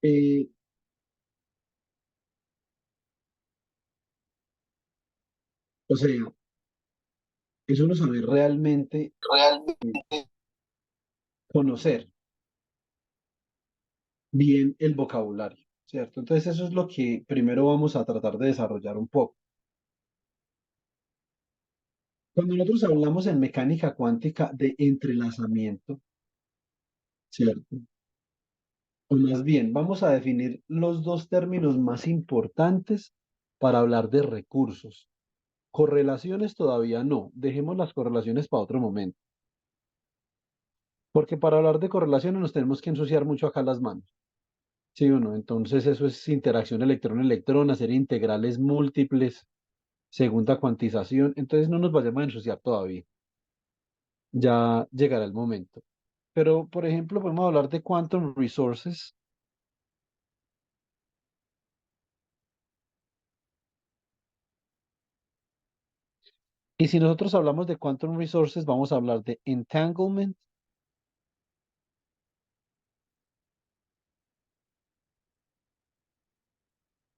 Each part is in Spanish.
Eh, o sea, es uno saber realmente Realmente. conocer bien el vocabulario, ¿cierto? Entonces eso es lo que primero vamos a tratar de desarrollar un poco. Cuando nosotros hablamos en mecánica cuántica de entrelazamiento, ¿cierto? O más bien, vamos a definir los dos términos más importantes para hablar de recursos. Correlaciones todavía no, dejemos las correlaciones para otro momento, porque para hablar de correlaciones nos tenemos que ensuciar mucho acá las manos, ¿sí o no? Entonces eso es interacción electrón-electrón, hacer integrales múltiples, segunda cuantización, entonces no nos vayamos a ensuciar todavía, ya llegará el momento. Pero, por ejemplo, podemos hablar de quantum resources. Y si nosotros hablamos de quantum resources, vamos a hablar de entanglement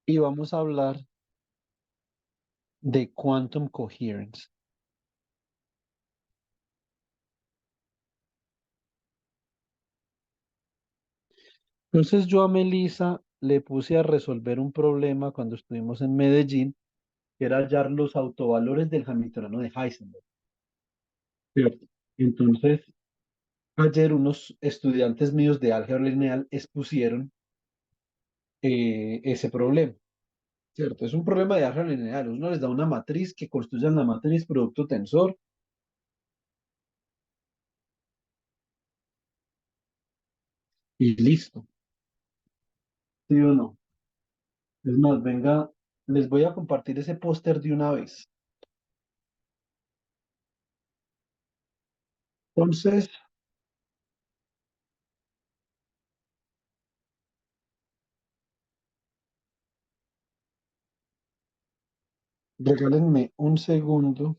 y vamos a hablar de quantum coherence. Entonces yo a Melissa le puse a resolver un problema cuando estuvimos en Medellín, que era hallar los autovalores del Hamiltoniano de Heisenberg. ¿Cierto? Entonces, ayer unos estudiantes míos de álgebra lineal expusieron ese problema. ¿Cierto? Es un problema de álgebra lineal. Uno les da una matriz que construyan la matriz producto tensor y listo. ¿Sí o no? Es más, venga, les voy a compartir ese póster de una vez. Entonces, regálenme un segundo.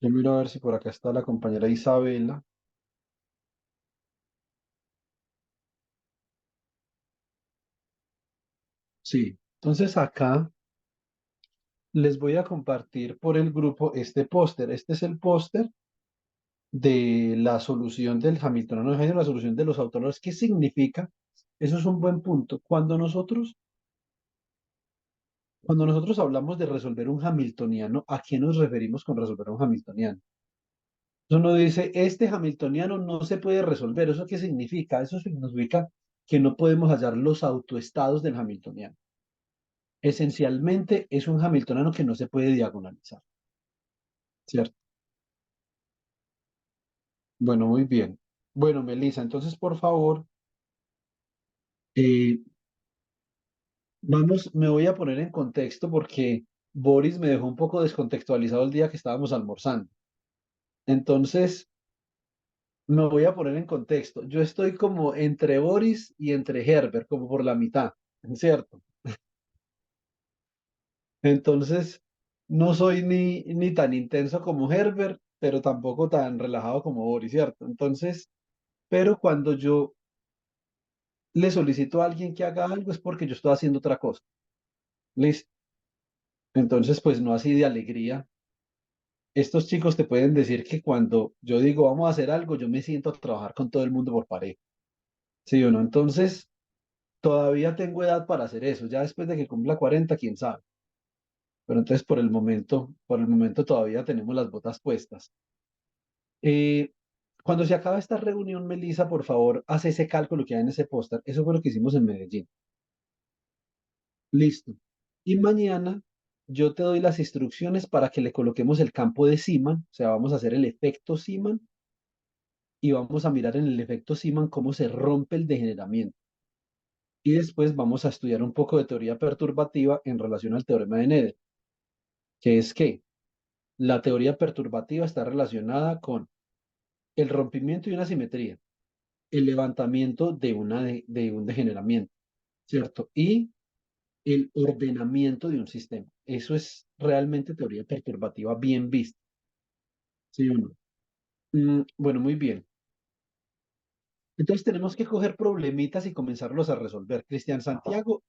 Yo miro a ver si por acá está la compañera Isabela. Sí. Entonces acá les voy a compartir por el grupo este póster. Este es el póster de la solución del Hamiltoniano de Heisenberg, la solución de los autónomos. ¿Qué significa? Eso es un buen punto. Cuando nosotros hablamos de resolver un hamiltoniano, ¿a qué nos referimos con resolver un hamiltoniano? Eso no dice, este hamiltoniano no se puede resolver. ¿Eso qué significa? Eso significa que no podemos hallar los autoestados del hamiltoniano. Esencialmente es un hamiltoniano que no se puede diagonalizar, ¿cierto? Bueno, muy bien. Bueno, Melissa, entonces por favor, eh, me voy a poner en contexto porque Boris me dejó un poco descontextualizado el día que estábamos almorzando. Entonces, me voy a poner en contexto. Yo estoy como entre Boris y entre Herbert, como por la mitad, ¿cierto? Entonces, no soy ni tan intenso como Herbert, pero tampoco tan relajado como Boris, ¿cierto? Entonces, pero cuando yo le solicito a alguien que haga algo es porque yo estoy haciendo otra cosa. ¿Listo? Entonces, pues no así de alegría. Estos chicos te pueden decir que cuando yo digo vamos a hacer algo, yo me siento a trabajar con todo el mundo por pareja. ¿Sí o no? Entonces, todavía tengo edad para hacer eso. Ya después de que cumpla 40, quién sabe. Pero entonces por el momento todavía tenemos las botas puestas. Eh, cuando se acaba esta reunión, Melissa, por favor, hace ese cálculo que hay en ese póster. Eso fue lo que hicimos en Medellín. Listo. Y mañana yo te doy las instrucciones para que le coloquemos el campo de Zeeman. O sea, vamos a hacer el efecto Zeeman y vamos a mirar en el efecto Zeeman cómo se rompe el degeneramiento. Y después vamos a estudiar un poco de teoría perturbativa en relación al teorema de Nether, que es que la teoría perturbativa está relacionada con el rompimiento de una simetría, el levantamiento de un degeneramiento, ¿cierto? Y el ordenamiento de un sistema. Eso es realmente teoría perturbativa bien vista, ¿sí o no? Bueno, muy bien. Entonces tenemos que coger problemitas y comenzarlos a resolver. Cristian Santiago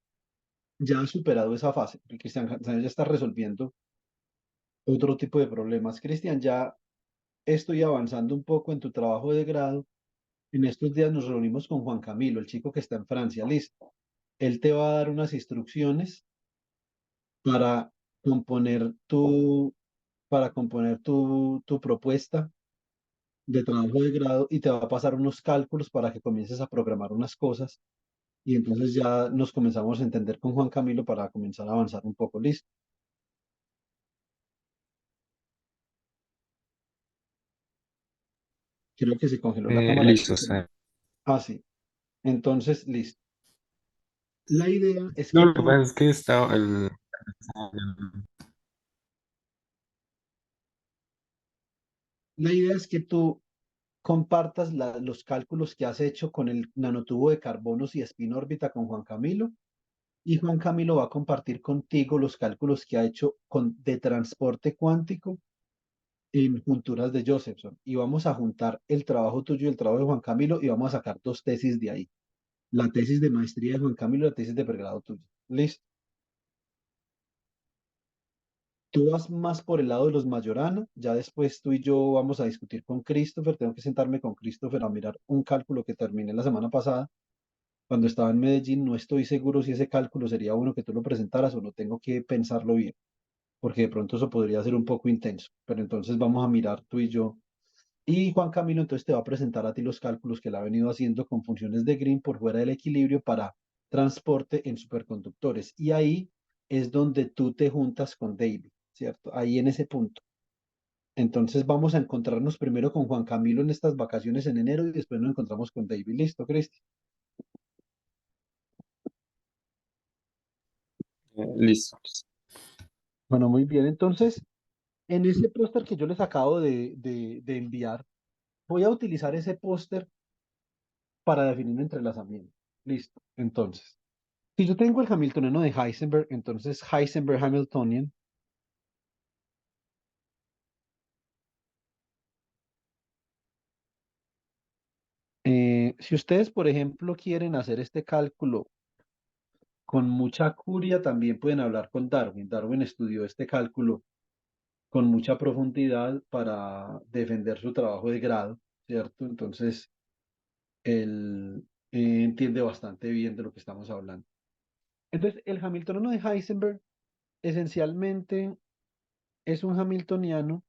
ya ha superado esa fase. El Cristian Santiago ya está resolviendo otro tipo de problemas. Cristian, ya estoy avanzando un poco en tu trabajo de grado. En estos días nos reunimos con Juan Camilo, el chico que está en Francia. Listo. Él te va a dar unas instrucciones para componer tu, tu propuesta de trabajo de grado y te va a pasar unos cálculos para que comiences a programar unas cosas y entonces ya nos comenzamos a entender con Juan Camilo para comenzar a avanzar un poco. Listo. Creo que se congeló la cámara. Listo, está. Ah, sí. Entonces, listo. La idea es No, que lo que tú, pasa es que está la idea es que tú compartas los cálculos que has hecho con el nanotubo de carbonos y spin órbita con Juan Camilo. Y Juan Camilo va a compartir contigo los cálculos que ha hecho de transporte cuántico en junturas de Josephson. Y vamos a juntar el trabajo tuyo y el trabajo de Juan Camilo y vamos a sacar dos tesis de ahí. La tesis de maestría de Juan Camilo y la tesis de pregrado tuyo. Listo. Tú vas más por el lado de los Majorana, ya después tú y yo vamos a discutir con Christopher, tengo que sentarme con Christopher a mirar un cálculo que terminé la semana pasada. Cuando estaba en Medellín, no estoy seguro si ese cálculo sería bueno que tú lo presentaras o no, tengo que pensarlo bien, porque de pronto eso podría ser un poco intenso, pero entonces vamos a mirar tú y yo. Y Juan Camilo entonces te va a presentar a ti los cálculos que él ha venido haciendo con funciones de Green por fuera del equilibrio para transporte en superconductores. Y ahí es donde tú te juntas con David, ¿cierto? Ahí en ese punto. Entonces vamos a encontrarnos primero con Juan Camilo en estas vacaciones en enero y después nos encontramos con David. ¿Listo, Cristi? listo. Bueno, muy bien. Entonces, en ese póster que yo les acabo de enviar, voy a utilizar ese póster para definir un entrelazamiento. Listo. Entonces, si yo tengo el Hamiltoniano de Heisenberg, entonces Heisenberg Hamiltonian, si ustedes, por ejemplo, quieren hacer este cálculo con mucha curia, también pueden hablar con Darwin. Darwin estudió este cálculo con mucha profundidad para defender su trabajo de grado, ¿cierto? Entonces, él entiende bastante bien de lo que estamos hablando. Entonces, el Hamiltoniano de Heisenberg esencialmente es un hamiltoniano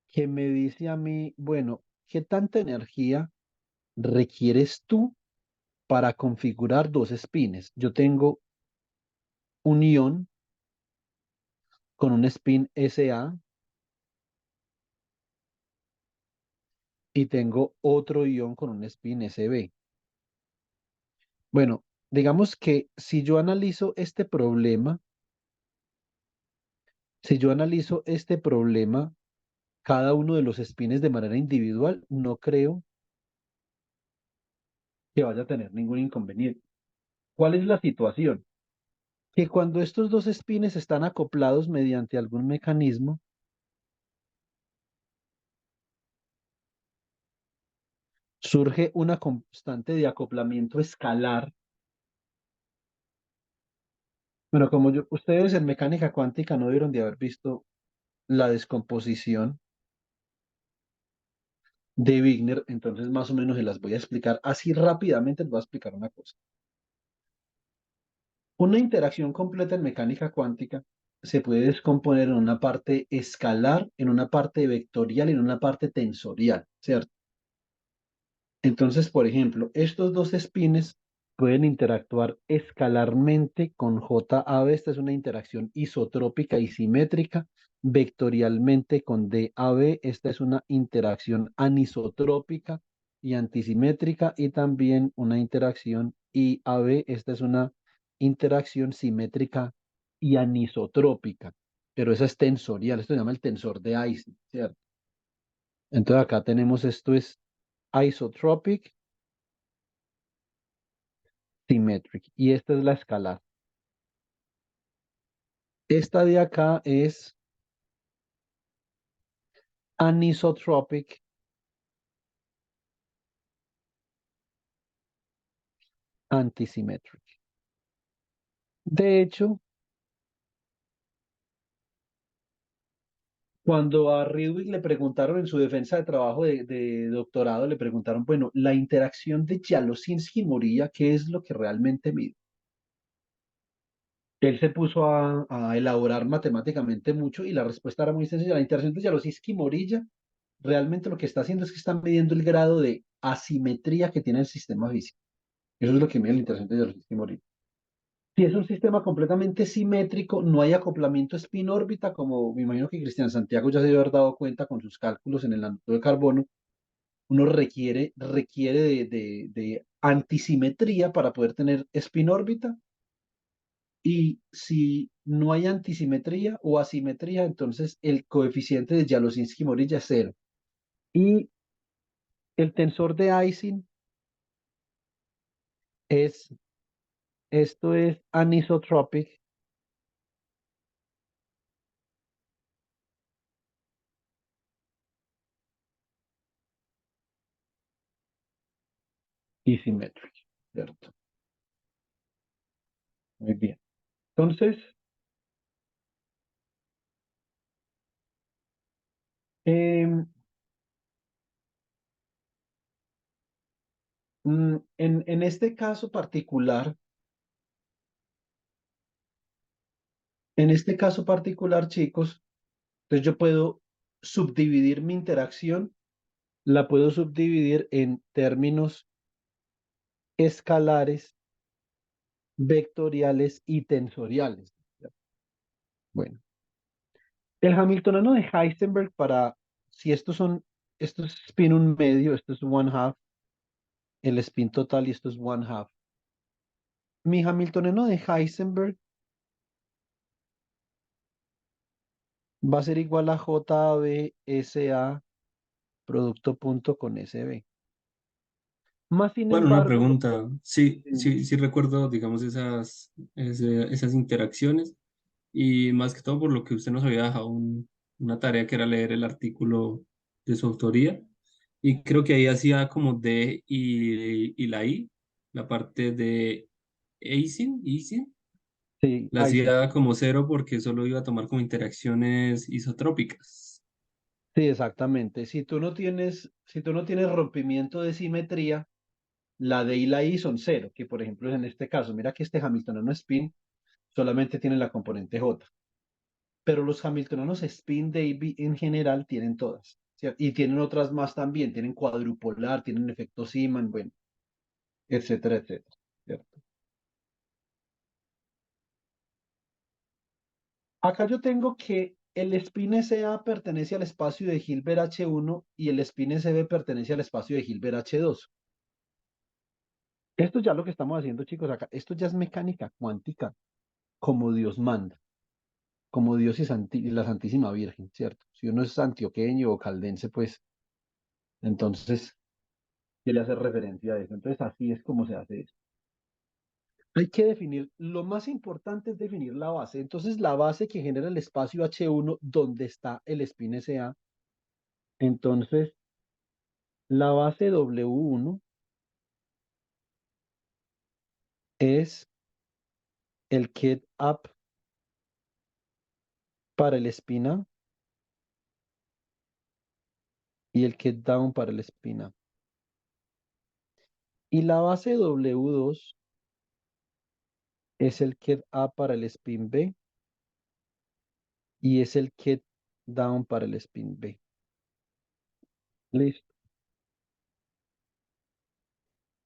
que me dice a mí, bueno, ¿qué tanta energía requieres tú para configurar dos espines? Yo tengo un ion con un spin SA y tengo otro ion con un spin SB. Bueno, digamos que si yo analizo este problema, si yo analizo este problema, cada uno de los spines de manera individual, no creo que vaya a tener ningún inconveniente. ¿Cuál es la situación? Que cuando estos dos spines están acoplados mediante algún mecanismo, surge una constante de acoplamiento escalar. Bueno, como yo, ustedes en mecánica cuántica no debieron de haber visto la descomposición de Wigner, entonces más o menos se las voy a explicar así rápidamente, les voy a explicar una cosa. Una interacción completa en mecánica cuántica se puede descomponer en una parte escalar, en una parte vectorial y en una parte tensorial, ¿cierto? Entonces, por ejemplo, estos dos espines pueden interactuar escalarmente con JAB. Esta es una interacción isotrópica y simétrica. Vectorialmente con DAB. Esta es una interacción anisotrópica y antisimétrica. Y también una interacción IAB. Esta es una interacción simétrica y anisotrópica. Pero esa es tensorial. Esto se llama el tensor de Ising, ¿cierto? Entonces acá tenemos esto es isotropic symmetric. Y esta es la escalar. Esta de acá es anisotropic antisymmetric. De hecho, cuando a Ridwick le preguntaron en su defensa de trabajo de doctorado, le preguntaron, bueno, la interacción de Jalosinski y Morilla, ¿qué es lo que realmente mide? Él se puso a elaborar matemáticamente mucho y la respuesta era muy sencilla. La interacción de Jalosinski y Morilla realmente lo que está haciendo es que están midiendo el grado de asimetría que tiene el sistema físico. Eso es lo que mide la interacción de Jalosinski y Morilla. Si es un sistema completamente simétrico, no hay acoplamiento spin-órbita, como me imagino que Cristian Santiago ya se debe haber dado cuenta con sus cálculos en el nanotubio de carbono, uno requiere de antisimetría para poder tener spin-órbita, y si no hay antisimetría o asimetría, entonces el coeficiente de Jalosinski-Morilla es cero. Y el tensor de Ising es, esto es anisotropic y symmetric, ¿cierto? Muy bien. Entonces, em, en este caso particular, chicos, entonces yo puedo subdividir mi interacción, la puedo subdividir en términos escalares, vectoriales y tensoriales. Bueno, el Hamiltoniano de Heisenberg para, si esto es spin un medio, esto es one half, el spin total y esto es one half. Mi Hamiltoniano de Heisenberg va a ser igual a JB SA producto punto con SB. Más sin Bueno, una embargo, pregunta. Sí, eh, sí, sí recuerdo, digamos, esas interacciones y más que todo por lo que usted nos había dejado una tarea que era leer el artículo de su autoría y creo que ahí hacía como D y la I, la parte de Ising, sí, la Ising, hacía sí. como cero porque solo iba a tomar como interacciones isotrópicas. Sí, exactamente. Si tú no tienes rompimiento de simetría, la D y la I son cero, que por ejemplo es en este caso. Mira que este Hamiltoniano spin solamente tiene la componente J, pero los Hamiltonianos spin Davy en general tienen todas, ¿cierto? Y tienen otras más también, tienen cuadrupolar, tienen efecto Zeeman, bueno, etcétera, etcétera, ¿cierto? Acá yo tengo que el spin SA pertenece al espacio de Hilbert H1 y el spin SB pertenece al espacio de Hilbert H2. Esto ya lo que estamos haciendo, chicos, acá, esto ya es mecánica cuántica, como Dios manda, como Dios y la Santísima Virgen, ¿cierto? Si uno es antioqueño o caldense, pues entonces quiere hacer referencia a eso. Entonces así es como se hace eso. Hay que definir, lo más importante es definir la base. Entonces la base que genera el espacio H1, donde está el spin SA, entonces la base W1 es el get up para el spin A y el get down para el spin A. Y la base W2 es el get up para el spin B y es el get down para el spin B. Listo.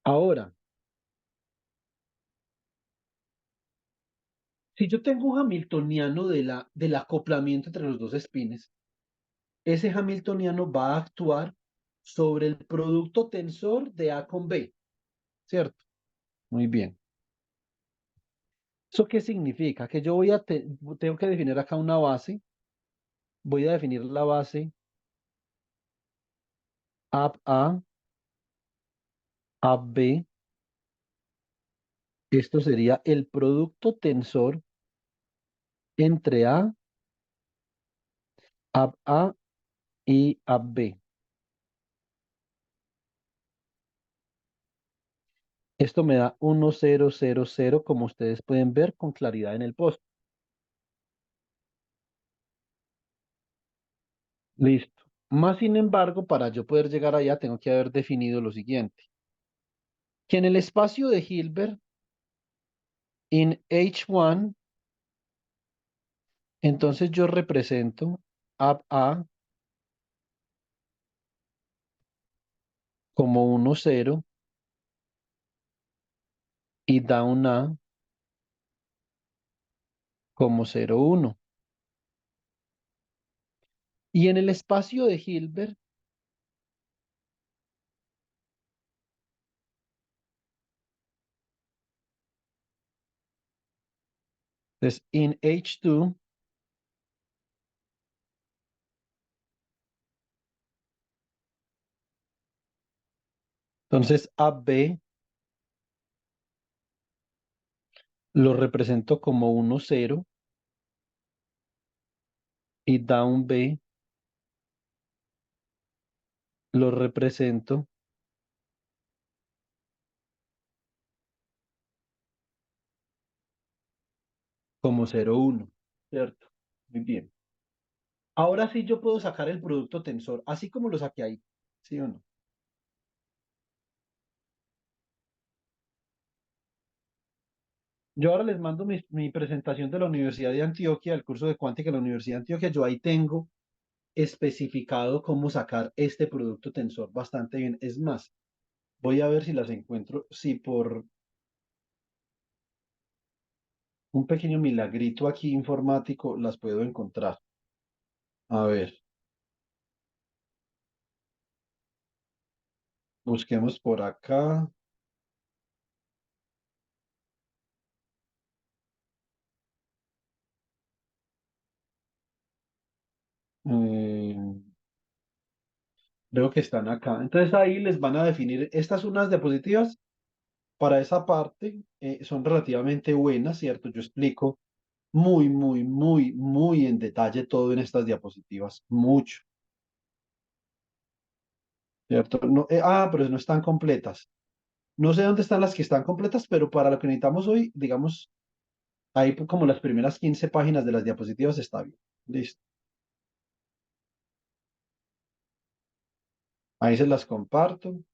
Ahora, si yo tengo un hamiltoniano del acoplamiento entre los dos spines, ese hamiltoniano va a actuar sobre el producto tensor de A con B, ¿cierto? Muy bien. ¿Eso qué significa? Que yo tengo que definir acá una base. Voy a definir la base AB A, AB B. Esto sería el producto tensor entre AB A y AB B. Esto me da 1000, como ustedes pueden ver con claridad en el post. Listo. Más sin embargo, para yo poder llegar allá, tengo que haber definido lo siguiente. Que en el espacio de Hilbert, en H1, entonces yo represento up A como 10 y down A como 01. Y en el espacio de Hilbert, entonces en H2, entonces up B lo represento como 10 y down B lo represento como 01, ¿cierto? Muy bien. Ahora sí yo puedo sacar el producto tensor, así como lo saqué ahí, ¿sí o no? Yo ahora les mando mi presentación de la Universidad de Antioquia, el curso de cuántica de la Universidad de Antioquia. Yo ahí tengo especificado cómo sacar este producto tensor bastante bien. Es más, voy a ver si las encuentro, si por un pequeño milagrito aquí informático las puedo encontrar. A ver, busquemos por acá. Eh, Veo que están acá. Entonces ahí les van a definir estas unas diapositivas. Para esa parte son relativamente buenas, ¿cierto? Yo explico muy, muy, muy, muy en detalle todo en estas diapositivas. Mucho, ¿cierto? No, pero no están completas. No sé dónde están las que están completas, pero para lo que necesitamos hoy, digamos, ahí como las primeras 15 páginas de las diapositivas está bien. Listo. Ahí se las comparto.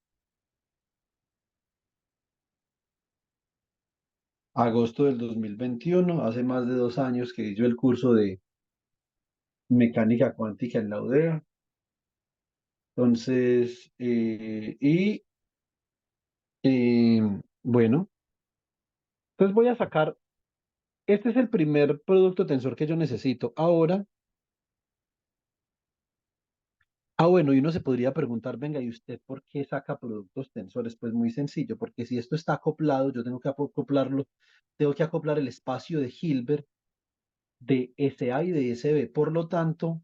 Agosto del 2021, hace más de 2 años que hice el curso de mecánica cuántica en la UDEA. Entonces, eh, bueno, entonces voy a sacar, este es el primer producto tensor que yo necesito. Ahora, bueno, y uno se podría preguntar, venga, ¿y usted por qué saca productos tensores? Pues muy sencillo, porque si esto está acoplado, yo tengo que acoplarlo, tengo que acoplar el espacio de Hilbert de SA y de SB. Por lo tanto,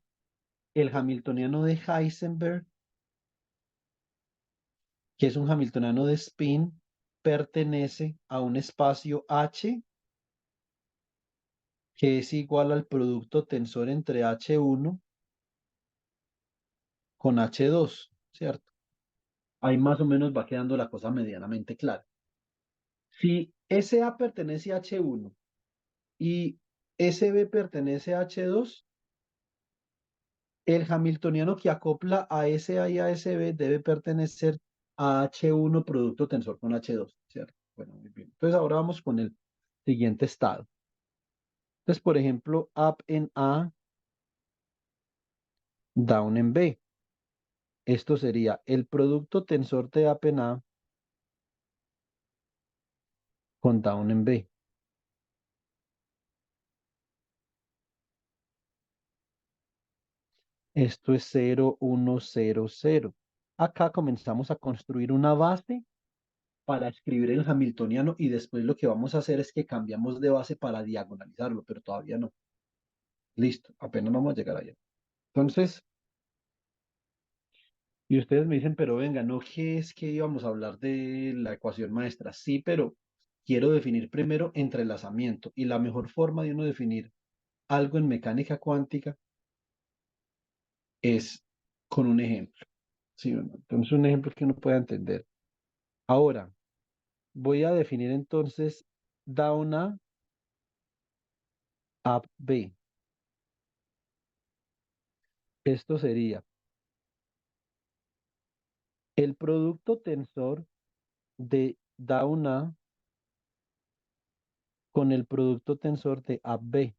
el hamiltoniano de Heisenberg, que es un hamiltoniano de spin, pertenece a un espacio H que es igual al producto tensor entre H1 con H2, ¿cierto? Ahí más o menos va quedando la cosa medianamente clara. Si SA pertenece a H1 y SB pertenece a H2, el hamiltoniano que acopla a SA y a SB debe pertenecer a H1 producto tensor con H2, ¿cierto? Bueno, muy bien. Entonces ahora vamos con el siguiente estado. Entonces, por ejemplo, up en A, down en B. Esto sería el producto tensor de up en A con down en B. Esto es 0, 1, 0, 0. Acá comenzamos a construir una base para escribir el hamiltoniano y después lo que vamos a hacer es que cambiamos de base para diagonalizarlo, pero todavía no. Listo, apenas vamos a llegar allá. Entonces, y ustedes me dicen, pero venga, no, ¿qué es que íbamos a hablar de la ecuación maestra? Sí, pero quiero definir primero entrelazamiento y la mejor forma de uno definir algo en mecánica cuántica es con un ejemplo. ¿Sí o no? Entonces, un ejemplo que uno pueda entender. Ahora, Voy a definir entonces down A, up B. Esto sería el producto tensor de down A con el producto tensor de up B.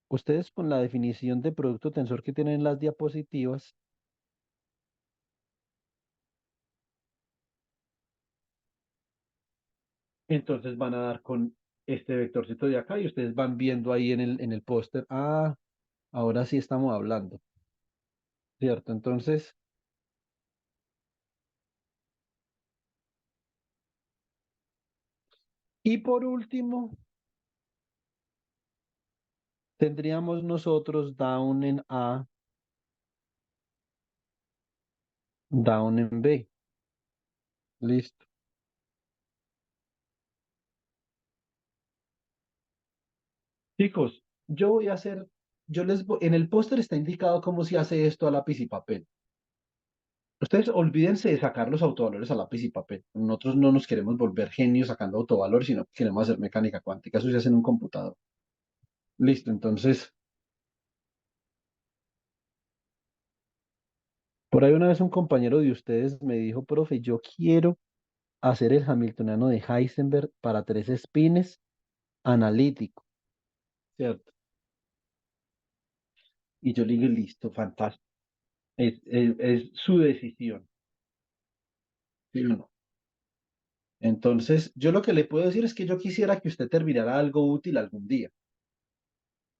Ustedes con la definición de producto tensor que tienen en las diapositivas, entonces van a dar con este vectorcito de acá y ustedes van viendo ahí en el póster, ah, ahora sí estamos hablando, ¿cierto? Entonces, y por último, tendríamos nosotros down en A, down en B. Listo. Chicos, yo voy a hacer, en el póster está indicado cómo se hace esto a lápiz y papel. Ustedes olvídense de sacar los autovalores a lápiz y papel. Nosotros no nos queremos volver genios sacando autovalores, sino que queremos hacer mecánica cuántica. Eso se hace en un computador. Listo, entonces, por ahí una vez un compañero de ustedes me dijo, profe, yo quiero hacer el Hamiltoniano de Heisenberg para tres espines analítico, ¿cierto? Y yo le digo, listo, fantástico. Es su decisión, ¿sí o no? Entonces, yo lo que le puedo decir es que yo quisiera que usted terminara algo útil algún día.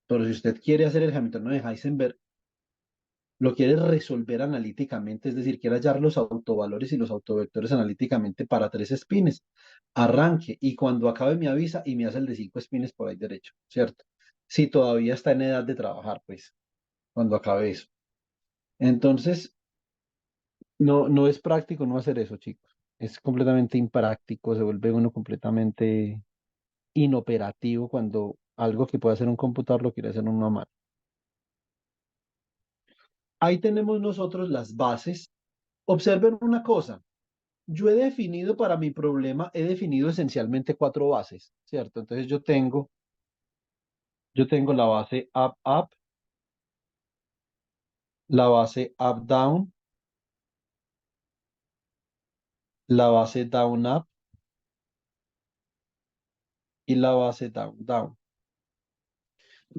Pero si usted quiere hacer el Hamiltoniano de Heisenberg, lo quiere resolver analíticamente, es decir, quiere hallar los autovalores y los autovectores analíticamente para tres espines. Arranque y cuando acabe me avisa y me hace el de cinco espines por ahí derecho, ¿cierto? Si todavía está en edad de trabajar, pues, cuando acabe eso. Entonces, no es práctico no hacer eso, chicos. Es completamente impráctico, se vuelve uno completamente inoperativo cuando algo que puede hacer un computador lo quiere hacer uno a mano. Ahí tenemos nosotros las bases. Observen una cosa. Yo he definido para mi problema, he definido esencialmente cuatro bases, ¿cierto? Entonces yo tengo la base up, up, la base up, down, la base down, up y la base down, down.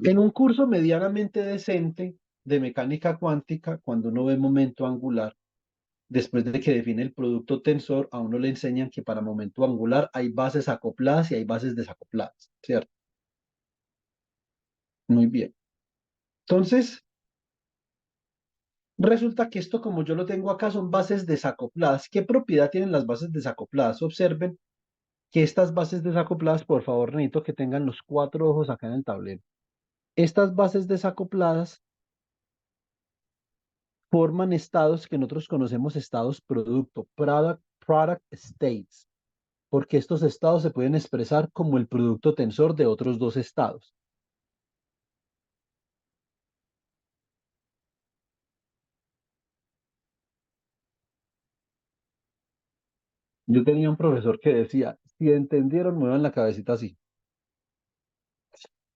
En un curso medianamente decente de mecánica cuántica, cuando uno ve momento angular, después de que define el producto tensor, a uno le enseñan que para momento angular hay bases acopladas y hay bases desacopladas, ¿cierto? Muy bien. Entonces, resulta que esto, como yo lo tengo acá, son bases desacopladas. ¿Qué propiedad tienen las bases desacopladas? Observen que estas bases desacopladas, por favor, necesito que tengan los cuatro ojos acá en el tablero. Estas bases desacopladas forman estados que nosotros conocemos estados producto, product states, porque estos estados se pueden expresar como el producto tensor de otros dos estados. Yo tenía un profesor que decía, si entendieron, muevan la cabecita así.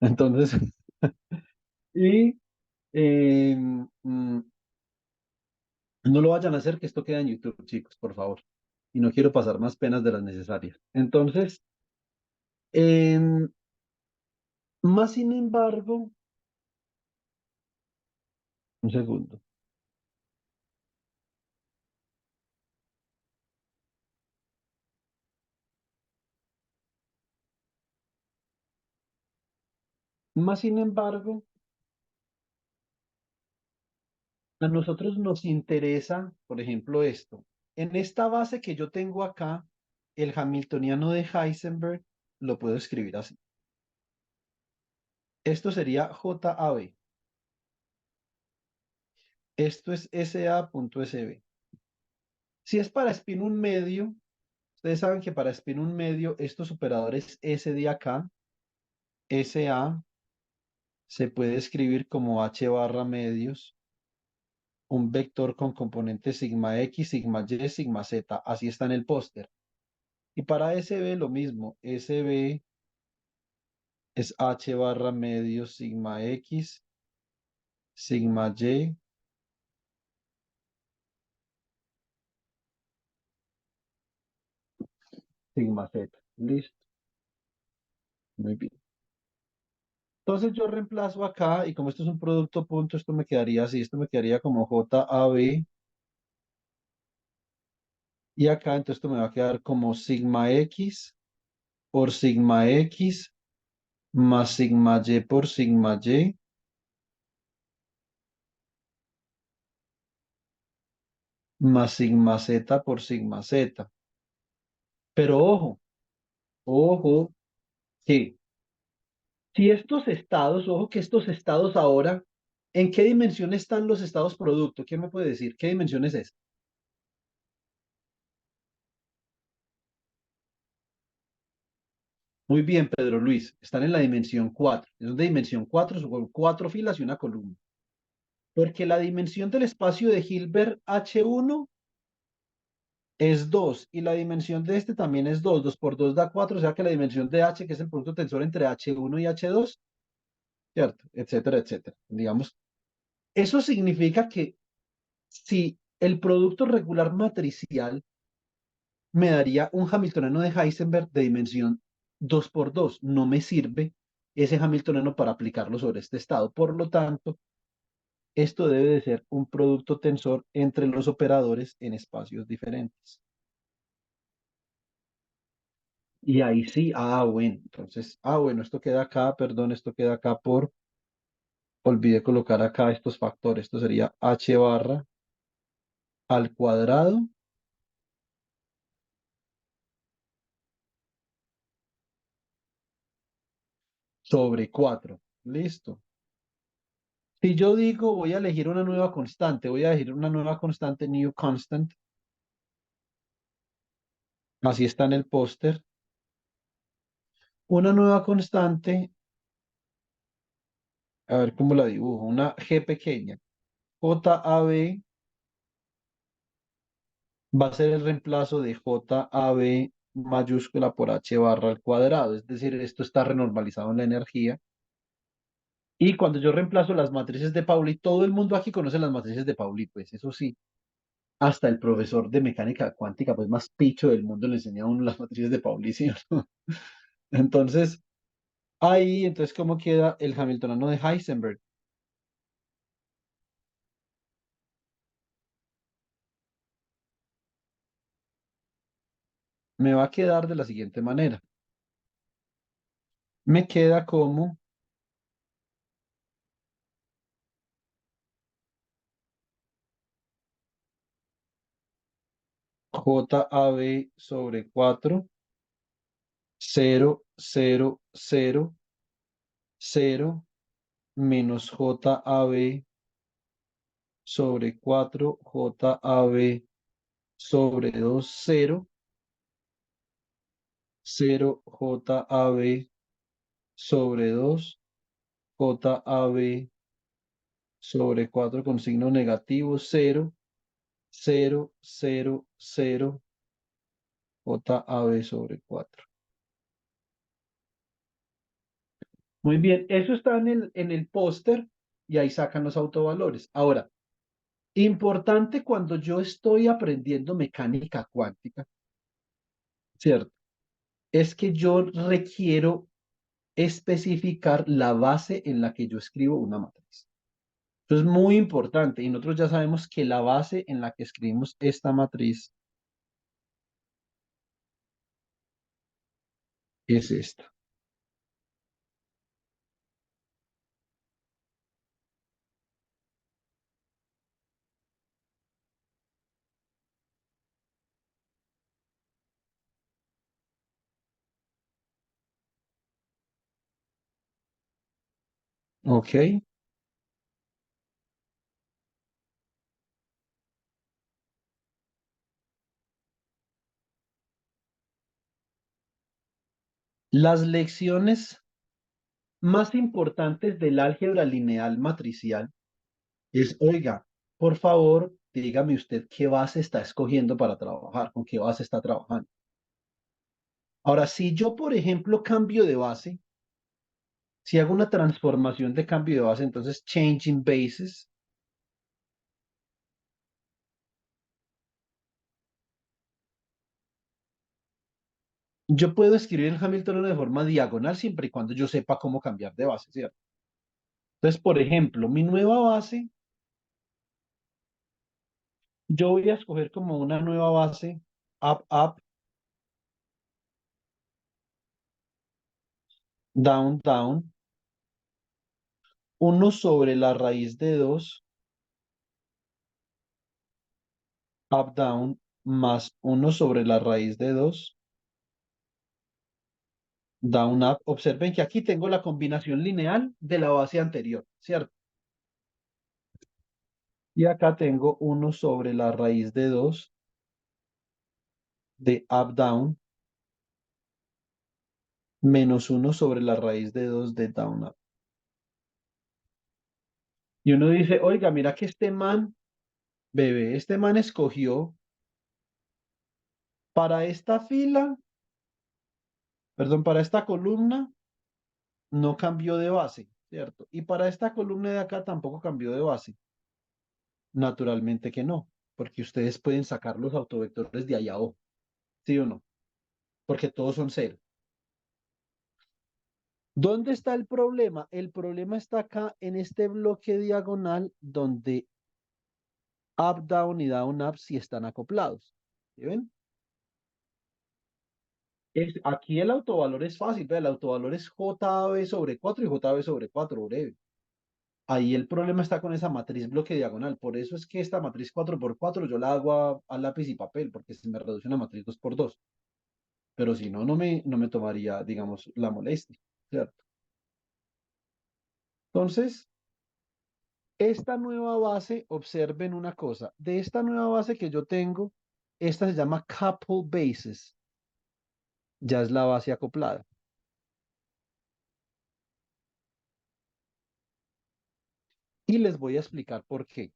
Entonces, y no lo vayan a hacer, que esto queda en YouTube, chicos, por favor. Y no quiero pasar más penas de las necesarias. Entonces, em, más sin embargo, un segundo. Más sin embargo, a nosotros nos interesa, por ejemplo, esto. En esta base que yo tengo acá, el Hamiltoniano de Heisenberg, lo puedo escribir así. Esto sería JAB. Esto es SA.SB. Si es para spin un medio, ustedes saben que para spin un medio, estos operadores S de acá, SA, se puede escribir como H barra medios, un vector con componentes sigma X, sigma Y, sigma Z. Así está en el póster. Y para SB lo mismo, SB es H barra medio sigma X, sigma Y, sigma Z. Listo, muy bien. Entonces yo reemplazo acá y como esto es un producto punto, esto me quedaría así, esto me quedaría como JAB y acá entonces esto me va a quedar como sigma X por sigma X más sigma Y por sigma Y más sigma Z por sigma Z. Pero ojo, ojo, que si estos estados, ojo que estos estados ahora, ¿en qué dimensión están los estados producto? ¿Quién me puede decir? ¿Qué dimensión es esa? Muy bien, Pedro Luis, están en la dimensión 4. Es de dimensión 4, son 4 filas y una columna. Porque la dimensión del espacio de Hilbert H1 es 2 y la dimensión de este también es 2. 2 por 2 da 4, o sea que la dimensión de H, que es el producto tensor entre H1 y H2, ¿cierto? Etcétera, etcétera. Digamos, eso significa que si el producto regular matricial me daría un Hamiltoniano de Heisenberg de dimensión 2 por 2, no me sirve ese Hamiltoniano para aplicarlo sobre este estado. Por lo tanto, esto debe de ser un producto tensor entre los operadores en espacios diferentes. Y ahí sí, bueno, entonces, bueno, esto queda acá, perdón, esto queda acá olvidé colocar acá estos factores. Esto sería h barra al cuadrado sobre 4. Listo. Si yo digo, voy a elegir una nueva constante, voy a elegir una nueva constante, new constant, así está en el póster. Una nueva constante, a ver cómo la dibujo, una g pequeña. JAB va a ser el reemplazo de JAB mayúscula por H barra al cuadrado, es decir, esto está renormalizado en la energía. Y cuando yo reemplazo las matrices de Pauli, todo el mundo aquí conoce las matrices de Pauli, pues eso sí, hasta el profesor de mecánica cuántica, pues más picho del mundo, le enseña a uno las matrices de Pauli, ¿sí o no? Entonces, ahí, entonces, ¿cómo queda el Hamiltoniano de Heisenberg? Me va a quedar de la siguiente manera. Me queda como JAB sobre 4, 0, 0, 0, 0, menos JAB sobre 4, JAB sobre 2, 0, 0, JAB sobre 2, JAB sobre 4 con signo negativo, 0, 0, 0, 0, JAB sobre 4. Muy bien, eso está en el póster y ahí sacan los autovalores. Ahora, importante cuando yo estoy aprendiendo mecánica cuántica, ¿cierto? Es que yo requiero especificar la base en la que yo escribo una matriz. Eso es muy importante y nosotros ya sabemos que la base en la que escribimos esta matriz es esta. ¿Ok? Las lecciones más importantes del álgebra lineal matricial es, oiga, por favor, dígame usted qué base está escogiendo para trabajar, con qué base está trabajando. Ahora, si yo, por ejemplo, cambio de base, si hago una transformación de cambio de base, entonces changing bases, yo puedo escribir el Hamiltoniano de forma diagonal siempre y cuando yo sepa cómo cambiar de base, ¿cierto? Entonces, por ejemplo, mi nueva base, yo voy a escoger como una nueva base, up, up, down, down, uno sobre la raíz de 2 up, down, más uno sobre la raíz de 2 down, up. Observen que aquí tengo la combinación lineal de la base anterior, ¿cierto? Y acá tengo uno sobre la raíz de 2 de up, down, menos uno sobre la raíz de 2 de down, up. Y uno dice, oiga, mira que este man, bebé, este man escogió para esta fila, perdón, para esta columna, no cambió de base, ¿cierto? Y para esta columna de acá tampoco cambió de base. Naturalmente que no, porque ustedes pueden sacar los autovectores de allá abajo, ¿sí o no? Porque todos son cero. ¿Dónde está el problema? El problema está acá en este bloque diagonal donde up, down y down, up sí están acoplados. ¿Sí ven? Aquí el autovalor es fácil, ¿ve? El autovalor es JB sobre 4 y JB sobre 4 breve. Ahí el problema está con esa matriz bloque diagonal. Por eso es que esta matriz 4 por 4 yo la hago a lápiz y papel, porque se me reduce una matriz 2 por 2. Pero si no, no me tomaría, digamos, la molestia, ¿cierto? Entonces, esta nueva base, observen una cosa, de esta nueva base que yo tengo, esta se llama couple bases, ya es la base acoplada. Y les voy a explicar por qué.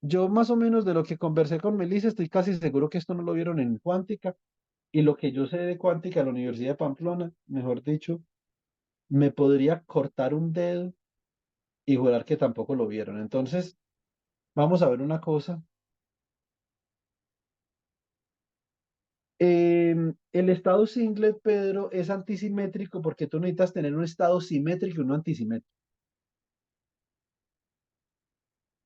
Yo más o menos de lo que conversé con Melissa, estoy casi seguro que esto no lo vieron en cuántica, y lo que yo sé de cuántica en la Universidad de Pamplona, mejor dicho, me podría cortar un dedo y jurar que tampoco lo vieron. Entonces, vamos a ver una cosa. El estado singlet, Pedro, es antisimétrico porque tú necesitas tener un estado simétrico y uno antisimétrico.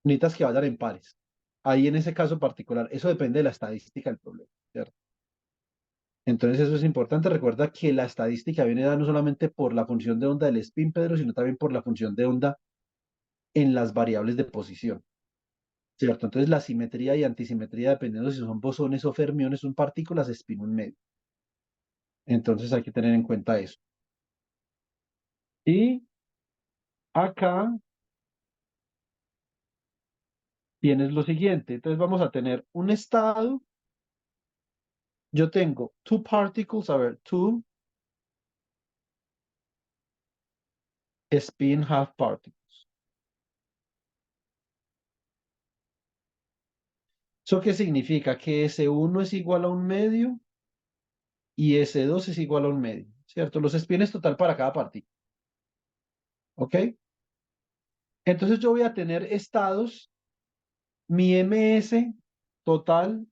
Necesitas que vayan en pares. Ahí en ese caso particular, eso depende de la estadística del problema, ¿cierto? Entonces eso es importante. Recuerda que la estadística viene dada no solamente por la función de onda del spin, Pedro, sino también por la función de onda en las variables de posición, ¿cierto? Entonces la simetría y antisimetría, dependiendo si son bosones o fermiones, son partículas, spin un medio. Entonces hay que tener en cuenta eso. Y acá tienes lo siguiente. Entonces vamos a tener un estado. Yo tengo two particles, a ver, two spin half particles. ¿Eso qué significa? Que S1 es igual a un medio y S2 es igual a un medio, ¿cierto? Los spins total para cada partícula, ¿ok? Entonces yo voy a tener estados. Mi ms total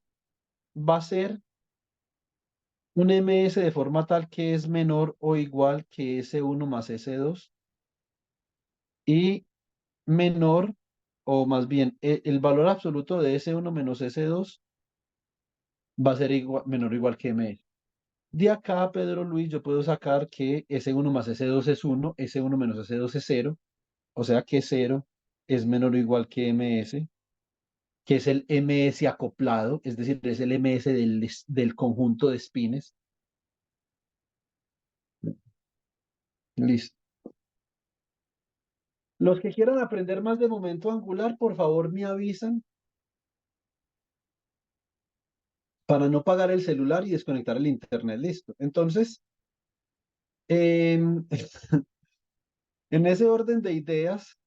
va a ser un ms de forma tal que es menor o igual que S1 más S2 y menor, o más bien, el valor absoluto de S1 menos S2 va a ser igual, menor o igual que MS. De acá, Pedro Luis, yo puedo sacar que S1 más S2 es 1, S1 menos S2 es 0, o sea que 0 es menor o igual que MS, que es el MS acoplado, es decir, es el MS del conjunto de spines. Listo. Los que quieran aprender más de momento angular, por favor me avisan para no pagar el celular y desconectar el internet. Listo. Entonces, em, en ese orden de ideas,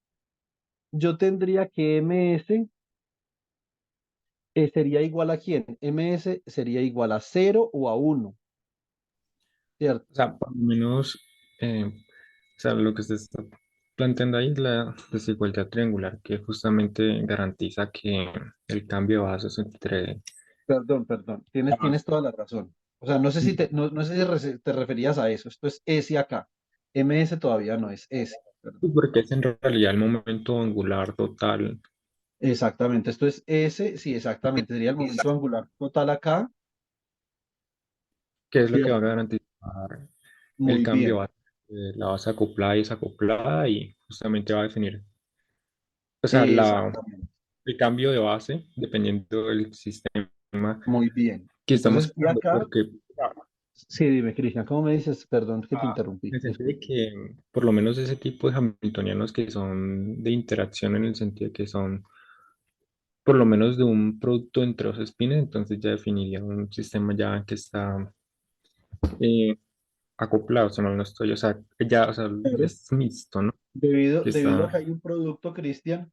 yo tendría que MS sería igual a quién? MS sería igual a 0 o a 1. ¿cierto? O sea, por lo menos, o sea, lo que se está planteando ahí es la desigualdad triangular que justamente garantiza que el cambio de bases entre Perdón, perdón, tienes toda la razón. O sea, no sé si te, no, no sé si te referías a eso. Esto es S acá. MS todavía no es S. Perdón. porque es en realidad el momento angular total, Exactamente, esto es S, sí, exactamente. Sería el momento angular total acá. que es lo que va a ¿Cierto? garantizar el Muy cambio bien. de la base acoplada y desacoplada y justamente va a definir, o sea, Exactamente. el cambio de base dependiendo del sistema Muy bien. que estamos Entonces, y usando, acá, porque sí, dime, Cristian, ¿cómo me dices? Perdón que te en interrumpí. el sentido de Disculpa. que por lo menos ese tipo de hamiltonianos que son de interacción en el sentido de que son por lo menos de un producto entre dos espines, entonces ya definiría un sistema ya que está eh, acoplado, o sea, no estoy, o sea, ya, o sea, Claro. es mixto, ¿no? Que Debido a está, que hay un producto, Cristian,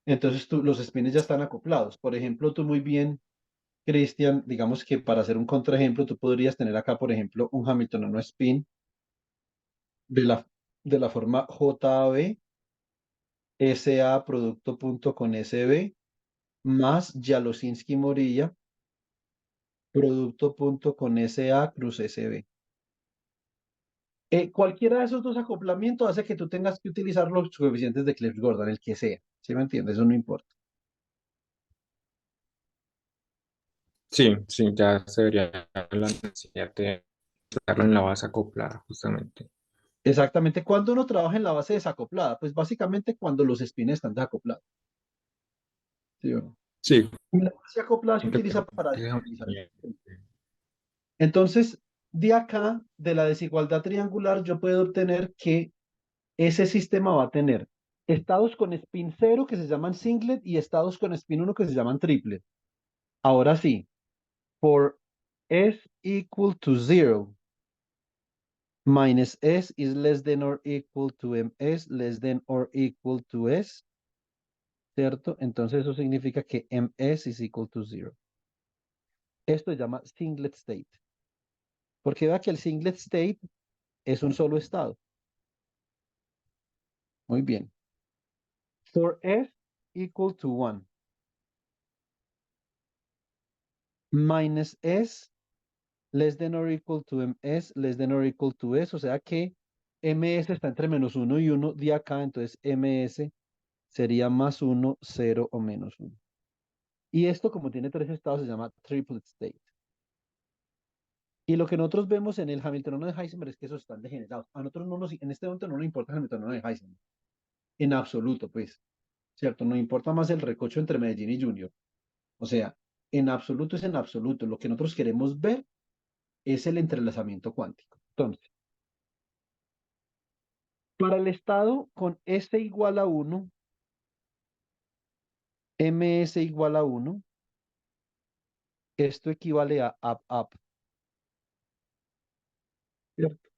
entonces los espines ya están acoplados. Por ejemplo, tú muy bien, Cristian, digamos que para hacer un contraejemplo, tú podrías tener acá, por ejemplo, un Hamiltoniano spin de de la forma JAB, SA producto punto con SB, más Jalosinski Morilla, producto punto con SA cruz SB. Cualquiera de esos dos acoplamientos hace que tú tengas que utilizar los coeficientes de Clebsch-Gordan, el que sea. ¿Sí me entiendes? Eso no importa. sí, sí, ya se vería la necesidad de estarlo en la base acoplada, justamente. Exactamente. ¿Cuándo uno trabaja en la base desacoplada? Pues básicamente cuando los spins están desacoplados. ¿Sí o no? Sí, Y la base acoplada se utiliza pero para déjame desestabilizar el también. sistema. Entonces, de acá, de la desigualdad triangular, yo puedo obtener que ese sistema va a tener estados con spin cero que se llaman singlet y estados con spin uno que se llaman triplet. Ahora sí, for s equal to zero minus s is less than or equal to ms less than or equal to s, ¿cierto? Entonces eso significa que ms is equal to zero. Esto se llama singlet state, porque vea que el singlet state es un solo estado. Muy bien. For s equal to 1 minus s less than or equal to ms less than or equal to s, o sea que ms está entre menos uno y uno de acá, entonces ms sería más uno, 0 o menos uno. Y esto, como tiene tres estados, se llama triplet state. Y lo que nosotros vemos en el Hamiltoniano de Heisenberg es que esos están degenerados. A nosotros no nos, en este momento no nos importa el Hamiltoniano de Heisenberg, en absoluto, pues, ¿cierto? Nos importa más el recocho entre Medellín y Junior. O sea, en absoluto es en absoluto. Lo que nosotros queremos ver es el entrelazamiento cuántico. Entonces, para el estado con S igual a 1, ms igual a 1, esto equivale a up, ¿cierto?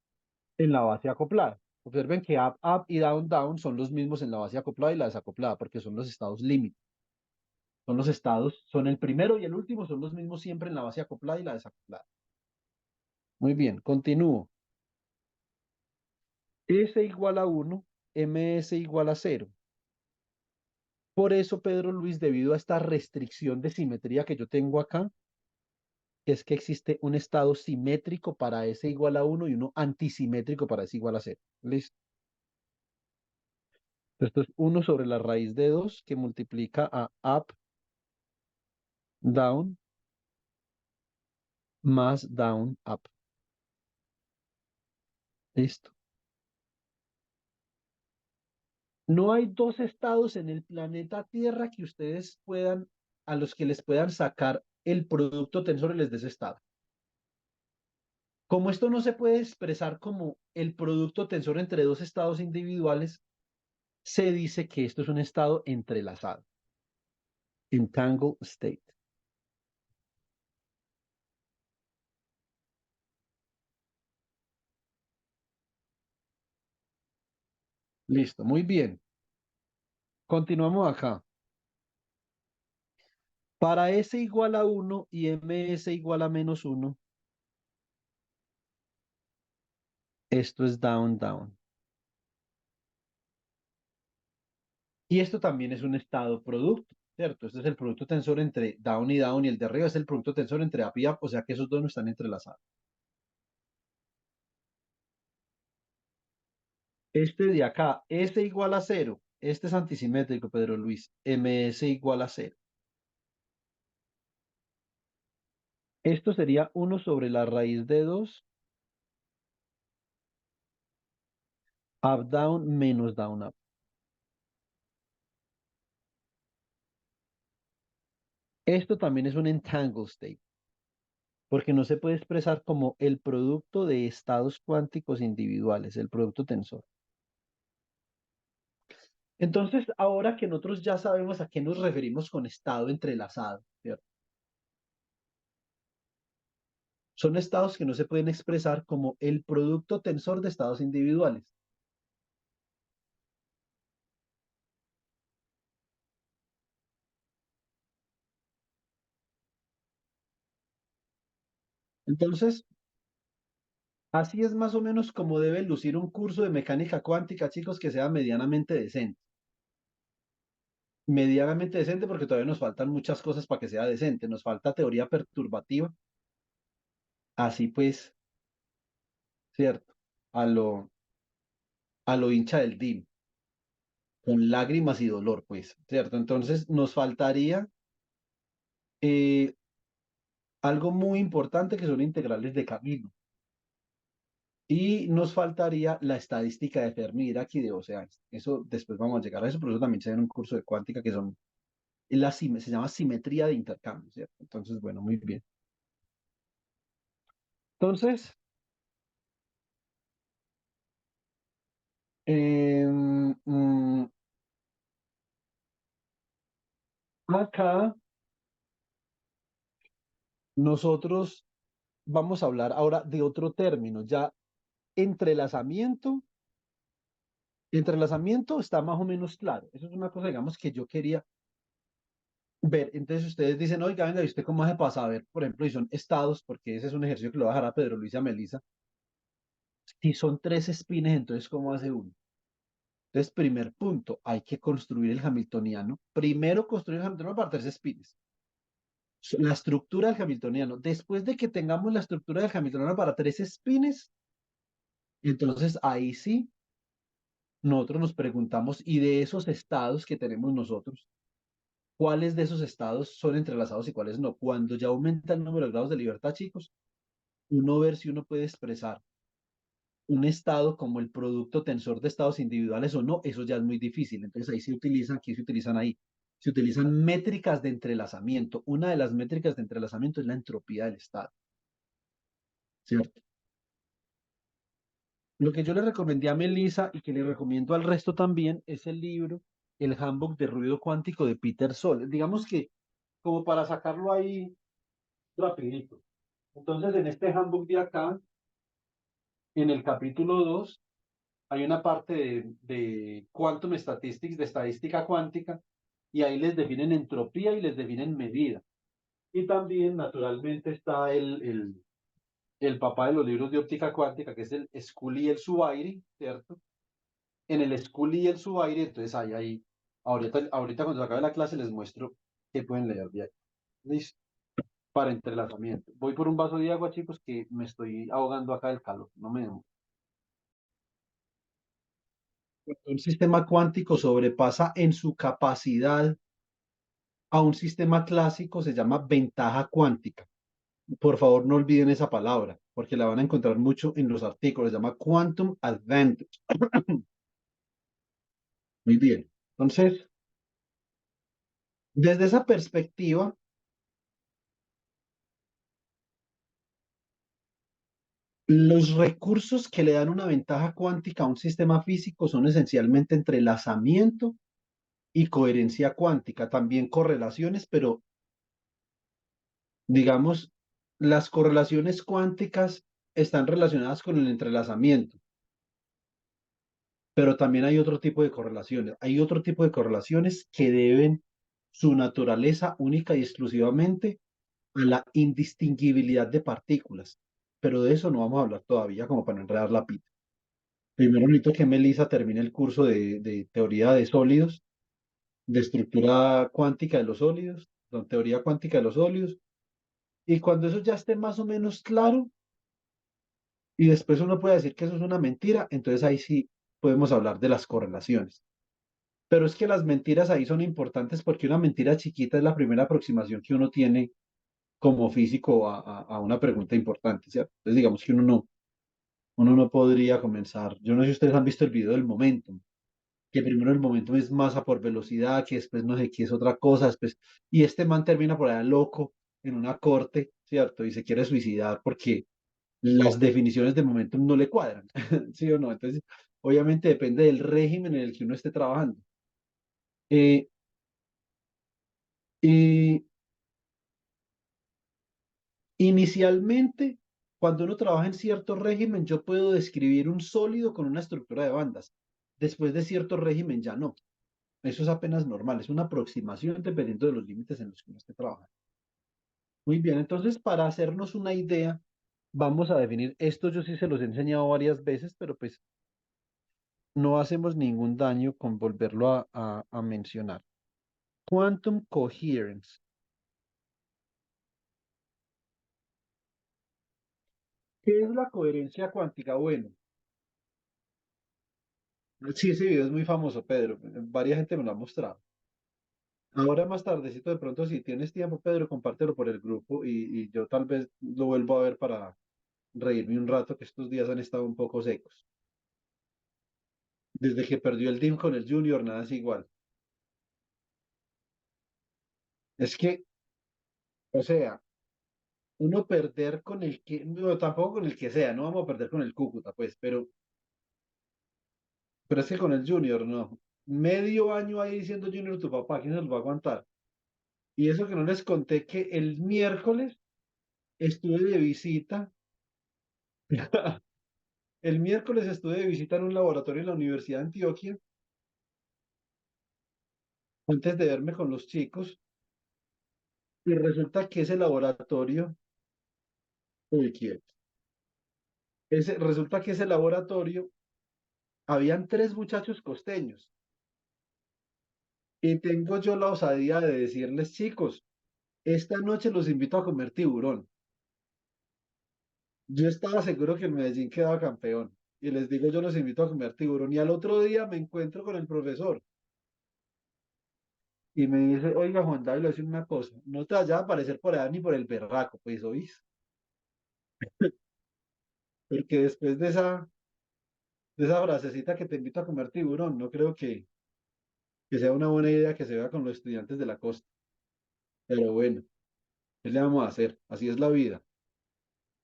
En la base acoplada. Observen que up y down son los mismos en la base acoplada y la desacoplada, porque son los estados límite. Son los estados, son el primero y el último, son los mismos siempre en la base acoplada y la desacoplada. Muy bien, continúo. S igual a 1, ms igual a 0. Por eso, Pedro Luis, debido a esta restricción de simetría que yo tengo acá, es que existe un estado simétrico para S igual a 1 y uno antisimétrico para S igual a 0. ¿Listo? Esto es 1 sobre la raíz de 2 que multiplica a up, down, más down, up. ¿Listo? No hay dos estados en el planeta Tierra que ustedes puedan, a los que les puedan sacar el producto tensor y les dé ese estado. Como esto no se puede expresar como el producto tensor entre dos estados individuales, se dice que esto es un estado entrelazado, entangled state. Listo, muy bien. Continuamos acá. Para S igual a 1 y ms igual a menos 1, Esto es down, down. Y esto también es un estado producto, ¿cierto? Este es el producto tensor entre down, y el de arriba es el producto tensor entre up y up, o sea que esos dos no están entrelazados. Este de acá, S igual a cero. Este es antisimétrico, Pedro Luis. MS igual a cero. Esto sería 1 sobre la raíz de 2, up, down, menos down, up. Esto también es un entangled state, porque no se puede expresar como el producto de estados cuánticos individuales, el producto tensor. Entonces, ahora que nosotros ya sabemos a qué nos referimos con estado entrelazado, ¿cierto? Son estados que no se pueden expresar como el producto tensor de estados individuales. Entonces, así es más o menos como debe lucir un curso de mecánica cuántica, chicos, que sea medianamente decente. Medianamente decente porque todavía nos faltan muchas cosas para que sea decente. Nos falta teoría perturbativa, así pues, ¿cierto? A lo, a lo hincha del DIN, con lágrimas y dolor, pues, ¿cierto? Entonces nos faltaría eh, algo muy importante que son integrales de camino. Y nos faltaría la estadística de Fermi-Dirac y de Bose-Einstein. Eso después vamos a llegar a eso, pero eso también se ve en un curso de cuántica que son, se llama simetría de intercambio, ¿cierto? Entonces, bueno, muy bien. Entonces, acá nosotros vamos a hablar ahora de otro término, ya entrelazamiento. Entrelazamiento está más o menos claro. Eso es una cosa, digamos, que yo quería ver. Entonces ustedes dicen, oiga, venga, ¿y usted cómo hace para saber, por ejemplo, si son estados? Porque ese es un ejercicio que lo va a dejar a Pedro Luis y a Melissa. Si son tres espines, entonces, ¿cómo hace uno? Entonces, primer punto, hay que construir el hamiltoniano. Primero construir el hamiltoniano para tres espines. La estructura del hamiltoniano. Después de que tengamos la estructura del hamiltoniano para tres espines, entonces ahí sí, nosotros nos preguntamos, y de esos estados que tenemos nosotros, ¿cuáles de esos estados son entrelazados y cuáles no? Cuando ya aumenta el número de grados de libertad, chicos, uno ver si uno puede expresar un estado como el producto tensor de estados individuales o no, eso ya es muy difícil. Entonces ahí se utilizan, aquí se utilizan ahí, se utilizan métricas de entrelazamiento. Una de las métricas de entrelazamiento es la entropía del estado, ¿cierto? Lo que yo le recomendé a Melissa y que le recomiendo al resto también es el libro El Handbook de Ruido Cuántico de Peter Sol. Digamos que como para sacarlo ahí rapidito. Entonces, en este handbook de acá, en el capítulo 2 hay una parte de Quantum Statistics, de estadística cuántica, y ahí les definen entropía y les definen medida. Y también, naturalmente, está el papá de los libros de óptica cuántica, que es el Scully y el Zubairi, ¿cierto? En el Scully y el Zubairi, entonces ahí, ahorita cuando se acabe la clase les muestro qué pueden leer de ahí. Listo. Para entrelazamiento. Voy por un vaso de agua, chicos, que me estoy ahogando acá del calor. No me demoro. Un sistema cuántico sobrepasa en su capacidad a un sistema clásico, se llama ventaja cuántica. Por favor, no olviden esa palabra, porque la van a encontrar mucho en los artículos. Se llama quantum advantage. Muy bien. Entonces, desde esa perspectiva, los recursos que le dan una ventaja cuántica a un sistema físico son esencialmente entrelazamiento y coherencia cuántica, también correlaciones, pero digamos, las correlaciones cuánticas están relacionadas con el entrelazamiento, pero también hay otro tipo de correlaciones. Hay otro tipo de correlaciones que deben su naturaleza única y exclusivamente a la indistinguibilidad de partículas, pero de eso no vamos a hablar todavía como para no enredar la pita. Primero necesito que Melissa termine el curso de teoría de sólidos, de estructura cuántica de los sólidos, con teoría cuántica de los sólidos. Y cuando eso ya esté más o menos claro, y después uno puede decir que eso es una mentira, entonces ahí sí podemos hablar de las correlaciones. Pero es que las mentiras ahí son importantes porque una mentira chiquita es la primera aproximación que uno tiene como físico a una pregunta importante, ¿cierto? Entonces digamos que uno no podría comenzar. Yo no sé si ustedes han visto el video del momentum, que primero el momentum es masa por velocidad, que después no sé qué es otra cosa, después, y este man termina por allá loco en una corte, ¿cierto? Y se quiere suicidar porque las definiciones de momentum no le cuadran, ¿sí o no? Entonces, obviamente depende del régimen en el que uno esté trabajando. Eh, y inicialmente, cuando uno trabaja en cierto régimen, yo puedo describir un sólido con una estructura de bandas. Después de cierto régimen ya no. Eso es apenas normal, es una aproximación dependiendo de los límites en los que uno esté trabajando. Muy bien, entonces para hacernos una idea, vamos a definir, esto yo sí se los he enseñado varias veces, pero pues no hacemos ningún daño con volverlo a mencionar. Quantum coherence. ¿Qué es la coherencia cuántica? Bueno, sí, ese video es muy famoso, Pedro. Varias gente me lo ha mostrado. Ahora más tardecito, de pronto, si tienes tiempo, Pedro, compártelo por el grupo y yo tal vez lo vuelvo a ver para reírme un rato, que estos días han estado un poco secos. Desde que perdió el DIM con el Junior, nada es igual. Es que, o sea, uno perder con el que, no, tampoco con el que sea, no vamos a perder con el Cúcuta, pues, pero es que con el Junior, no. Medio año ahí diciendo Junior tu papá, ¿quién se los va a aguantar? Y eso que no les conté que el miércoles estuve de visita, el miércoles estuve de visita en un laboratorio en la Universidad de Antioquia, antes de verme con los chicos, y resulta que ese laboratorio, uy, quieto, resulta que ese laboratorio, habían tres muchachos costeños, y tengo yo la osadía de decirles, chicos, esta noche los invito a comer tiburón. Yo estaba seguro que el Medellín quedaba campeón. Y les digo, yo los invito a comer tiburón. Y al otro día me encuentro con el profesor. Y me dice, oiga, Juan David, le voy a decir una cosa. No te vayas a aparecer por allá ni por el berraco, pues, ¿oís? Porque después de esa frasecita que te invito a comer tiburón, no creo que sea una buena idea que se vea con los estudiantes de la costa. Pero bueno, ¿qué le vamos a hacer? Así es la vida.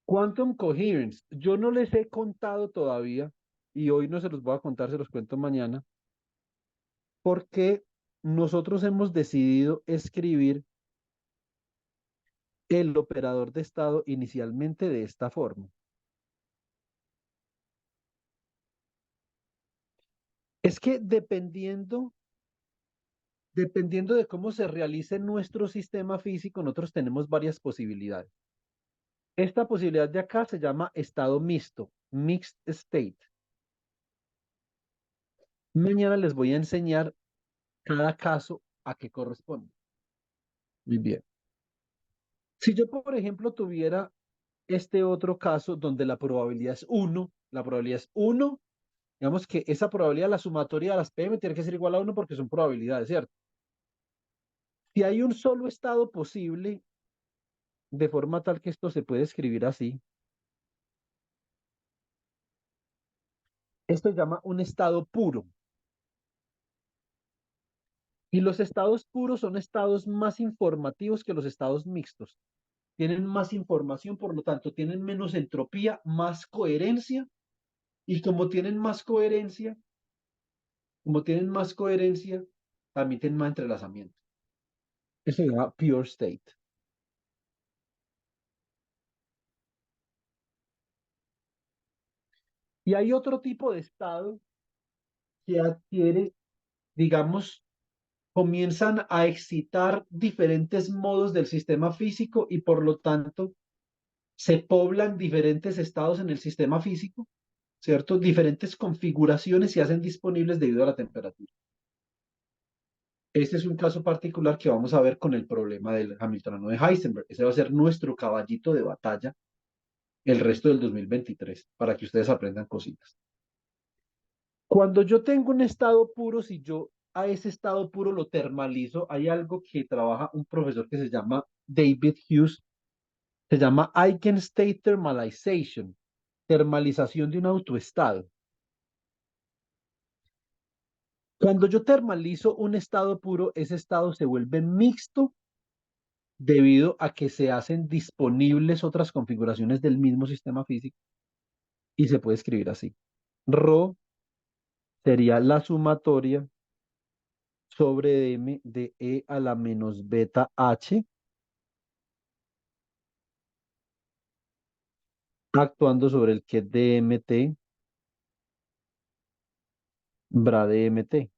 Quantum coherence. Yo no les he contado todavía, y hoy no se los voy a contar, se los cuento mañana, porque nosotros hemos decidido escribir el operador de estado inicialmente de esta forma. Es que dependiendo de cómo se realice nuestro sistema físico, nosotros tenemos varias posibilidades. Esta posibilidad de acá se llama estado mixto, mixed state. Mañana les voy a enseñar cada caso a qué corresponde. Muy bien. Si yo, por ejemplo, tuviera este otro caso donde la probabilidad es 1, la probabilidad es 1, digamos que esa probabilidad, la sumatoria de las PM tiene que ser igual a 1 porque son probabilidades, ¿cierto? Si hay un solo estado posible, de forma tal que esto se puede escribir así, esto se llama un estado puro. Y los estados puros son estados más informativos que los estados mixtos. Tienen más información, por lo tanto, tienen menos entropía, más coherencia. Y como tienen más coherencia, también tienen más entrelazamiento. Eso se llama pure state. Y hay otro tipo de estado que adquiere, digamos, comienzan a excitar diferentes modos del sistema físico y por lo tanto se poblan diferentes estados en el sistema físico. ¿cierto? Diferentes configuraciones se hacen disponibles debido a la temperatura. Este es un caso particular que vamos a ver con el problema del Hamiltoniano de Heisenberg. Ese va a ser nuestro caballito de batalla el resto del 2023, para que ustedes aprendan cositas. Cuando yo tengo un estado puro, si yo a ese estado puro lo termalizo, hay algo que trabaja un profesor que se llama David Hughes, se llama Eigenstate Thermalization, termalización de un autoestado. Cuando yo termalizo un estado puro, ese estado se vuelve mixto debido a que se hacen disponibles otras configuraciones del mismo sistema físico y se puede escribir así. Rho sería la sumatoria sobre m de e a la menos beta h actuando sobre el que dmt bra dmt.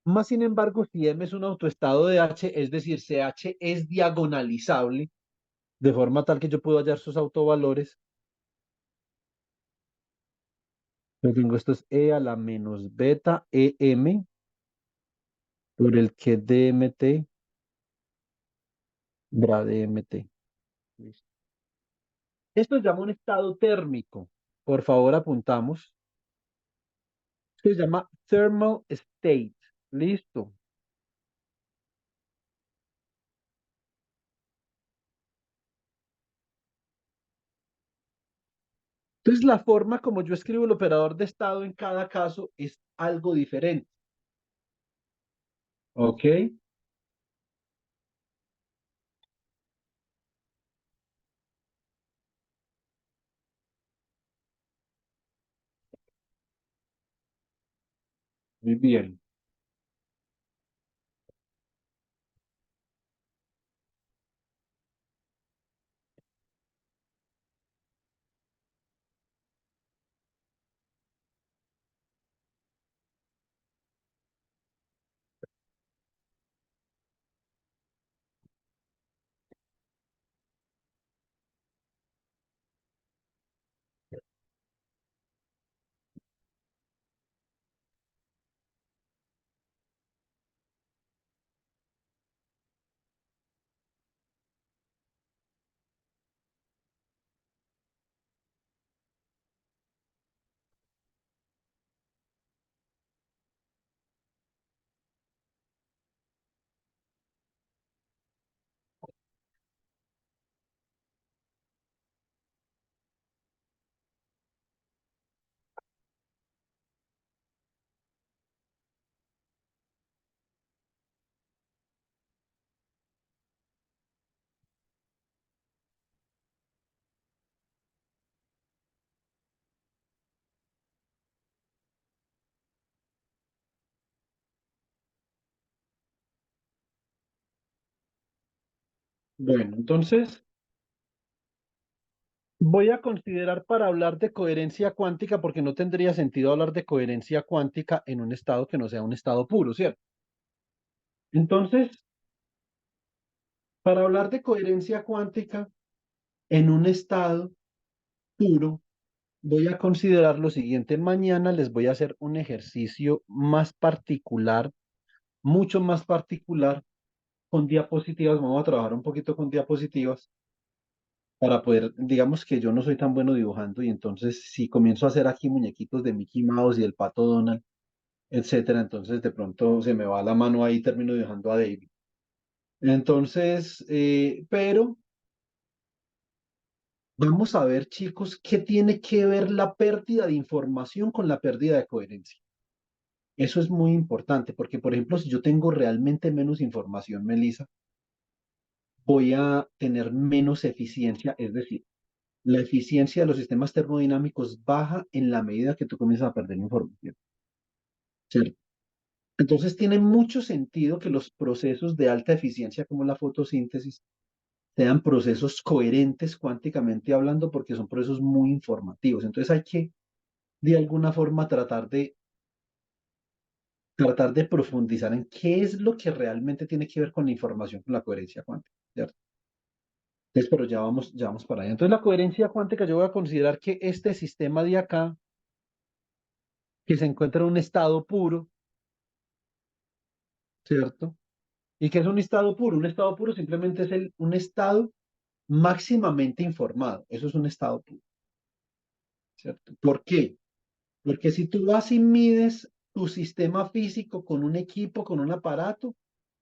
Más sin embargo, si m es un autoestado de h, es decir, si h es diagonalizable, de forma tal que yo puedo hallar sus autovalores, yo tengo esto es e a la menos beta em por el que dmt bra dmt. Listo. Esto se llama un estado térmico. Por favor, apuntamos. Esto se llama thermal state. Listo. Entonces, la forma como yo escribo el operador de estado en cada caso es algo diferente. ¿Ok? Muy bien. Bueno, entonces voy a considerar para hablar de coherencia cuántica, porque no tendría sentido hablar de coherencia cuántica en un estado que no sea un estado puro, ¿cierto? Entonces, para hablar de coherencia cuántica en un estado puro, voy a considerar lo siguiente. Mañana les voy a hacer un ejercicio más particular, mucho más particular, con diapositivas. Vamos a trabajar un poquito con diapositivas para poder, digamos que yo no soy tan bueno dibujando y entonces si comienzo a hacer aquí muñequitos de Mickey Mouse y el Pato Donald, etcétera, entonces de pronto se me va la mano ahí y termino dibujando a David. Entonces, pero vamos a ver, chicos, qué tiene que ver la pérdida de información con la pérdida de coherencia. Eso es muy importante porque, por ejemplo, si yo tengo realmente menos información, Melissa, voy a tener menos eficiencia, es decir, la eficiencia de los sistemas termodinámicos baja en la medida que tú comienzas a perder información, ¿cierto? Entonces tiene mucho sentido que los procesos de alta eficiencia como la fotosíntesis sean procesos coherentes cuánticamente hablando porque son procesos muy informativos. Entonces hay que de alguna forma tratar de profundizar en qué es lo que realmente tiene que ver con la información, con la coherencia cuántica, ¿cierto? Entonces, pero ya vamos para allá. Entonces, la coherencia cuántica, yo voy a considerar que este sistema de acá que se encuentra en un estado puro, ¿cierto? ¿Y qué es un estado puro? Un estado puro simplemente es un estado máximamente informado. Eso es un estado puro, ¿cierto? ¿Por qué? Porque si tú vas y mides tu sistema físico con un equipo, con un aparato,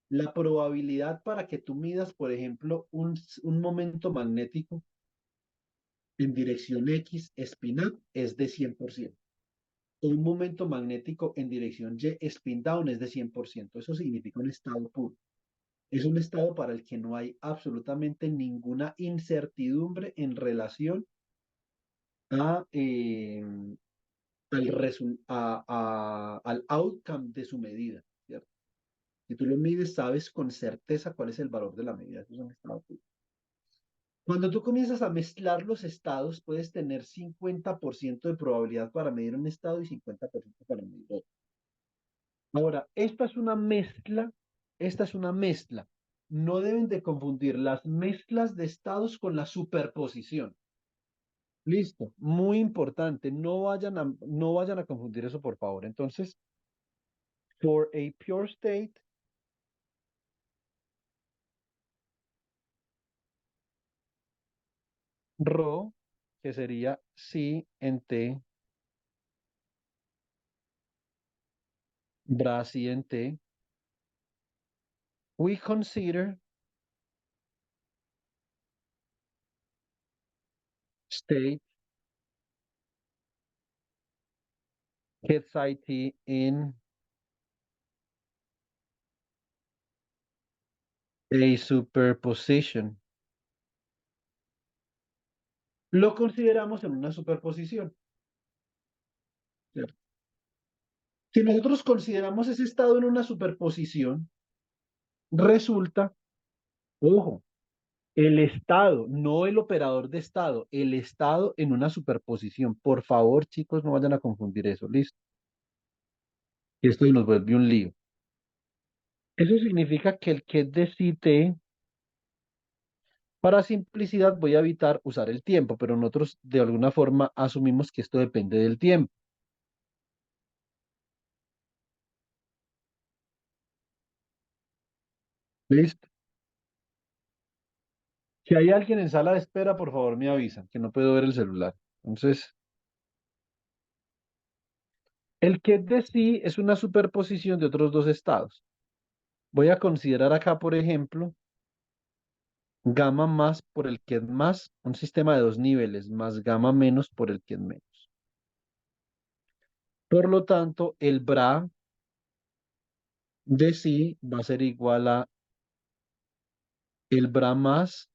la probabilidad para que tú midas, por ejemplo, un momento magnético en dirección X spin-up es de 100%. Un momento magnético en dirección Y spin down es de 100%. Eso significa un estado puro. Es un estado para el que no hay absolutamente ninguna incertidumbre en relación a, al outcome de su medida, ¿cierto? Si tú lo mides, sabes con certeza cuál es el valor de la medida. Eso es un estado puro. Cuando tú comienzas a mezclar los estados, puedes tener 50% de probabilidad para medir un estado y 50% para medir otro. Ahora, esta es una mezcla. No deben de confundir las mezclas de estados con la superposición. Listo, muy importante. No vayan a confundir eso, por favor. Entonces, for a pure state, ρ, que sería psi en T, bra psi en T, we consider state get psi T in a superposition. Lo consideramos en una superposición, ¿cierto? Si nosotros consideramos ese estado en una superposición, resulta, ojo, el estado, no el operador de estado, el estado en una superposición. Por favor, chicos, no vayan a confundir eso, listo. Esto nos vuelve un lío. Eso significa que el que decide, para simplicidad voy a evitar usar el tiempo, pero nosotros de alguna forma asumimos que esto depende del tiempo. ¿Listo? Si hay alguien en sala de espera, por favor me avisan, que no puedo ver el celular. Entonces, el que de sí es una superposición de otros dos estados. Voy a considerar acá, por ejemplo, gamma más por el que es más, un sistema de dos niveles, más gamma menos por el que es menos. Por lo tanto, el bra de sí va a ser igual a el bra más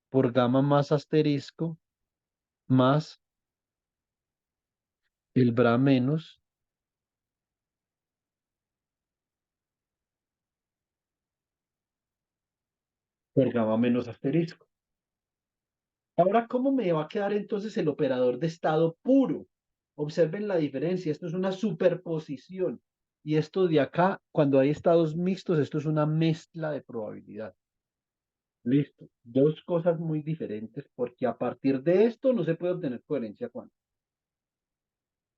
por gamma más asterisco más el bra menos por gamma menos asterisco. Ahora, ¿cómo me va a quedar entonces el operador de estado puro? Observen la diferencia, esto es una superposición. Y esto de acá, cuando hay estados mixtos, esto es una mezcla de probabilidad. Listo. Dos cosas muy diferentes porque a partir de esto no se puede obtener coherencia cuántica.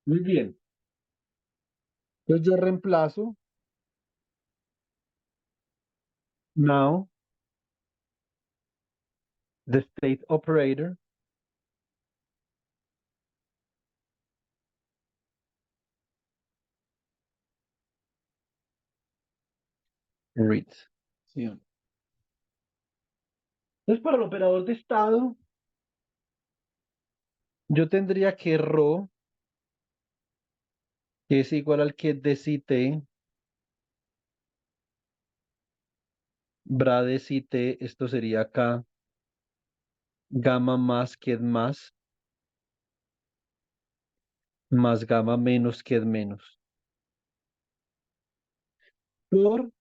Muy bien. Entonces yo reemplazo now the state operator reads. ¿Sí o no? Entonces para el operador de estado, yo tendría que ρ, que es igual al que de si t, bra de si t, esto sería acá, gamma más que es más gamma menos que es menos. Por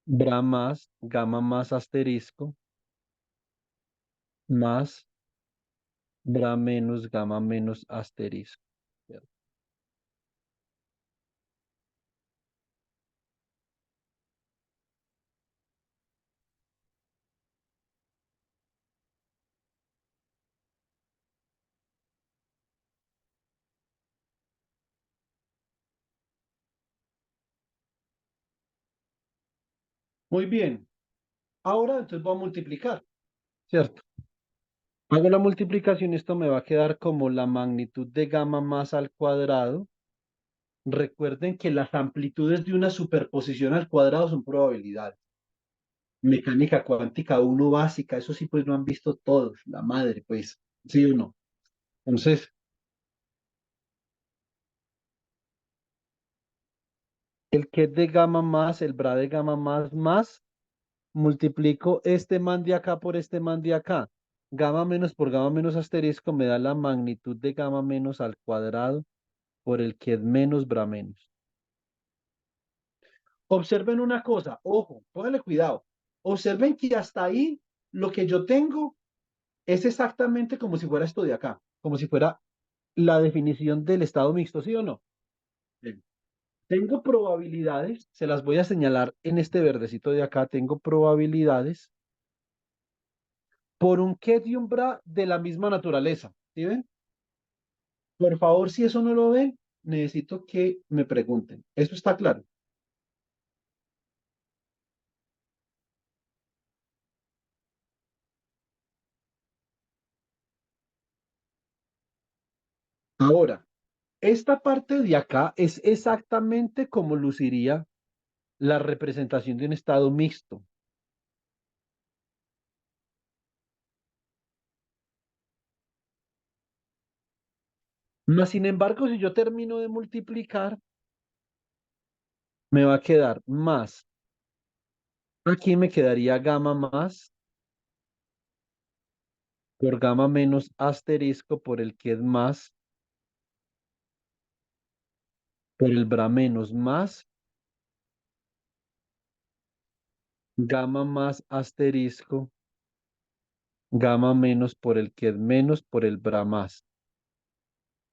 bra más, gamma más asterisco, más bra menos, gamma menos asterisco. ¿Cierto? Muy bien. Ahora entonces voy a multiplicar, ¿cierto? Hago la multiplicación, esto me va a quedar como la magnitud de gamma más al cuadrado. Recuerden que las amplitudes de una superposición al cuadrado son probabilidades. Mecánica cuántica uno básica, eso sí pues no han visto todos, la madre, pues, sí o no. Entonces, el que de gamma más, el bra de gamma más, multiplico este man de acá por este man de acá. Gamma menos por gamma menos asterisco me da la magnitud de gamma menos al cuadrado por el que es menos bra menos. Observen una cosa, ojo, pónganle cuidado. Observen que hasta ahí lo que yo tengo es exactamente como si fuera esto de acá, como si fuera la definición del estado mixto, ¿sí o no? Bien. Tengo probabilidades, se las voy a señalar en este verdecito de acá, tengo probabilidades por un ket y un bra de la misma naturaleza, ¿sí ven? Por favor, si eso no lo ven, necesito que me pregunten. ¿Eso está claro? Ahora, esta parte de acá es exactamente como luciría la representación de un estado mixto. Mas, sin embargo, si yo termino de multiplicar, me va a quedar más. Aquí me quedaría gamma más por gamma menos asterisco por el que es más, por el bra menos más, gamma más asterisco, gamma menos por el que es menos, por el bra más.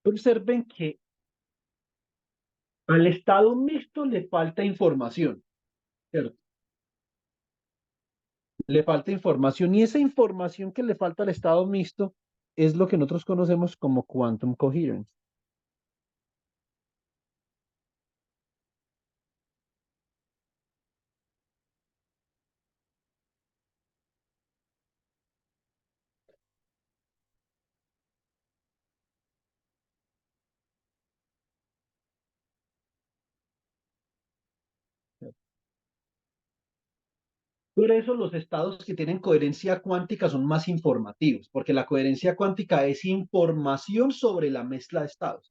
Observen que al estado mixto le falta información, ¿cierto? Le falta información y esa información que le falta al estado mixto es lo que nosotros conocemos como quantum coherence. Por eso los estados que tienen coherencia cuántica son más informativos, porque la coherencia cuántica es información sobre la mezcla de estados.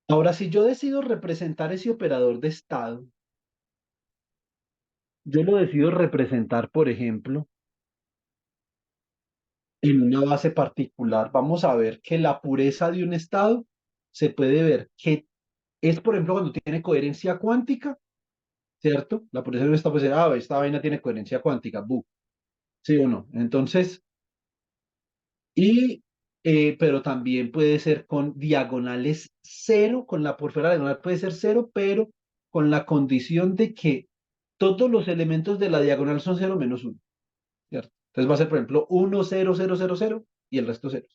Ahora, si yo decido representar ese operador de estado, yo lo decido representar, por ejemplo, en una base particular. Vamos a ver que la pureza de un estado se puede ver que es, por ejemplo, cuando tiene coherencia cuántica, ¿cierto? La pureza de un estado puede ser, ah, esta vaina tiene coherencia cuántica, ¿sí o no? Entonces, y, pero también puede ser con diagonales cero, con la por fuera diagonal puede ser cero, pero con la condición de que todos los elementos de la diagonal son cero menos uno, ¿cierto? Entonces va a ser, por ejemplo, uno 0 0 0 0 y el resto cero.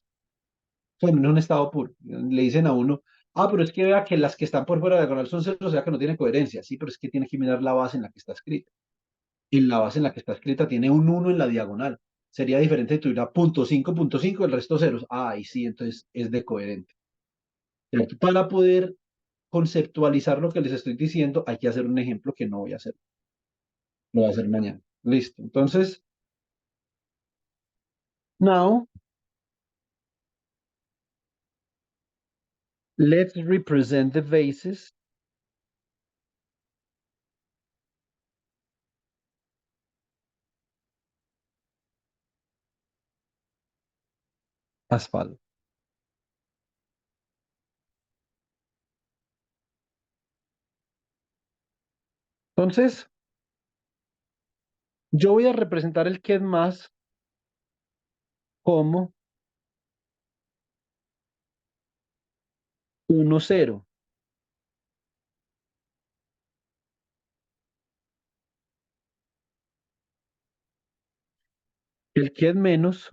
O sea, no es un estado puro. Le dicen a uno, ah, pero es que vea que las que están por fuera de la diagonal son cero, o sea que no tiene coherencia. Sí, pero es que tiene que mirar la base en la que está escrita. En la base en la que está escrita tiene un uno en la diagonal. Sería diferente si tuviera punto cinco, el resto ceros. Ah, y sí, entonces es de coherente. ¿Cierto? Para poder conceptualizar lo que les estoy diciendo, hay que hacer un ejemplo que no voy a hacer. Lo voy a hacer mañana. Listo. Entonces, now, let's represent the basis as follows. Entonces, yo voy a representar el que es más como uno cero. El que es menos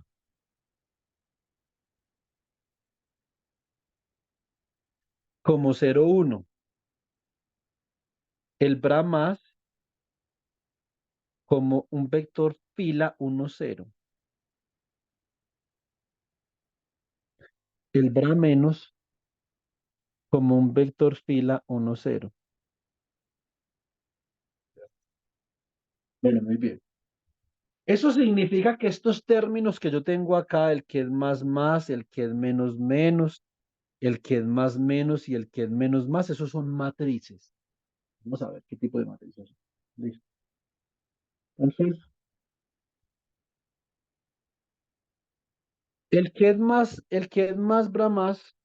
como 0,1. El bra más como un vector fila 1, 0. El bra menos como un vector fila 1, 0. Bueno, muy bien. Eso significa que estos términos que yo tengo acá, el que es más, el que es menos, el que es más menos y el que es menos más, esos son matrices. Vamos a ver qué tipo de matrices son. Listo. Entonces, el que es más bra más,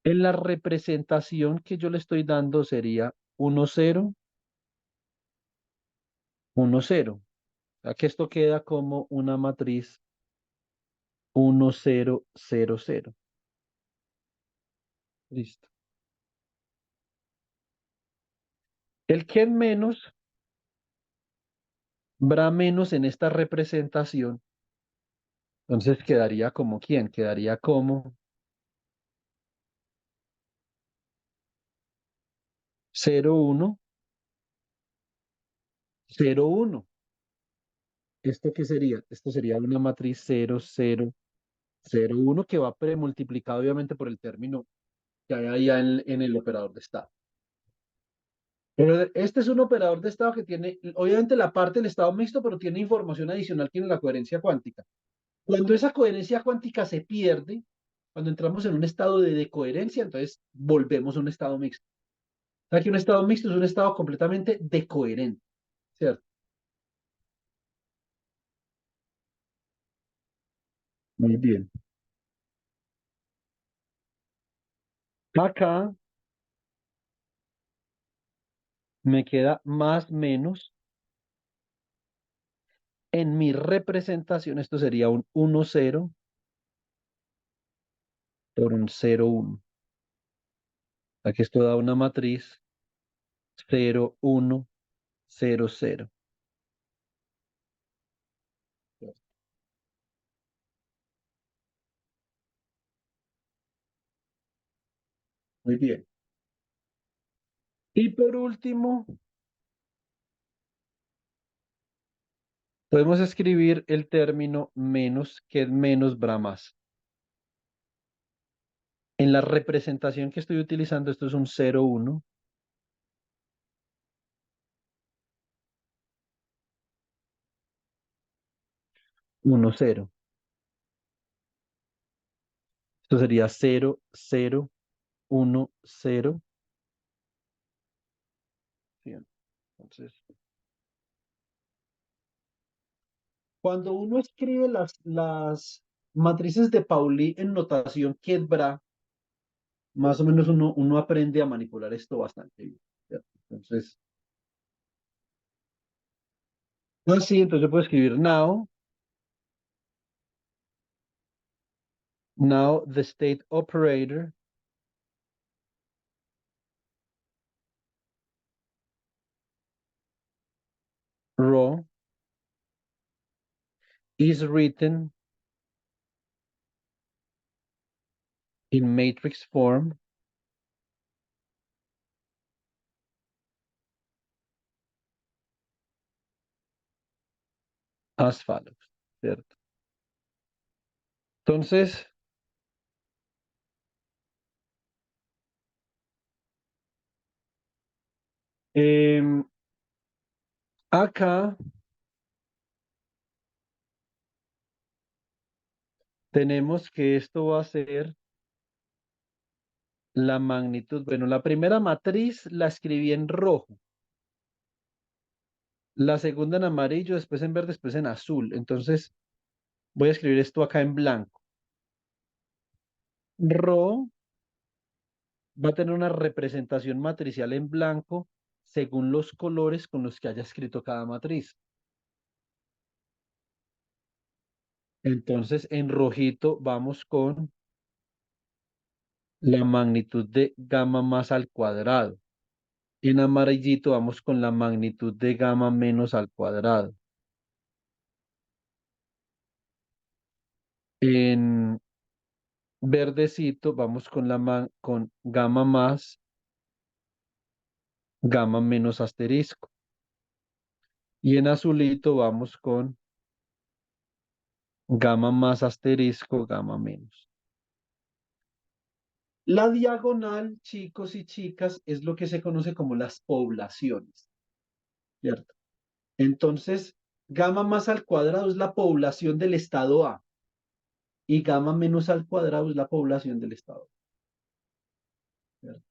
en la representación que yo le estoy dando sería 1, 0, 1, 0. Aquí esto queda como una matriz 1, 0, 0, 0. Listo. El que es menos, bra menos en esta representación, entonces quedaría como quién, quedaría como 0, 1, 0, 1. ¿Esto qué sería? Esto sería una matriz 0, 0, 0, 1 que va premultiplicado obviamente por el término que hay ahí en el operador de estado. Pero este es un operador de estado que tiene, obviamente, la parte del estado mixto, pero tiene información adicional que tiene la coherencia cuántica. Cuando esa coherencia cuántica se pierde, cuando entramos en un estado de decoherencia, entonces volvemos a un estado mixto. O sea que un estado mixto es un estado completamente decoherente, ¿cierto? Muy bien. Acá me queda más menos. En mi representación, esto sería un 1, 0 por un 0, 1. Aquí esto da una matriz 0, 1, 0, 0. Muy bien. Y por último, podemos escribir el término menos, que es menos bra más. En la representación que estoy utilizando, esto es un 0, 1. 1, 0. Esto sería 0, 0, 1, 0. Bien. Entonces, cuando uno escribe las matrices de Pauli en notación Ket-Bra, más o menos uno aprende a manipular esto bastante bien, ¿cierto? Entonces, así, entonces yo puedo escribir now the state operator rho is written in matrix form as follows, ¿cierto? Entonces, em, acá tenemos que esto va a ser la magnitud. Bueno, la primera matriz la escribí en rojo, la segunda en amarillo, después en verde, después en azul. Entonces, voy a escribir esto acá en blanco. Rho va a tener una representación matricial en blanco según los colores con los que haya escrito cada matriz. Entonces, en rojito vamos con la magnitud de gamma más al cuadrado. En amarillito vamos con la magnitud de gamma menos al cuadrado. En verdecito vamos con con gamma más, gamma menos asterisco. Y en azulito vamos con gamma más asterisco, gamma menos. La diagonal, chicos y chicas, es lo que se conoce como las poblaciones, ¿cierto? Entonces, gamma más al cuadrado es la población del estado A y gamma menos al cuadrado es la población del estado B, ¿cierto?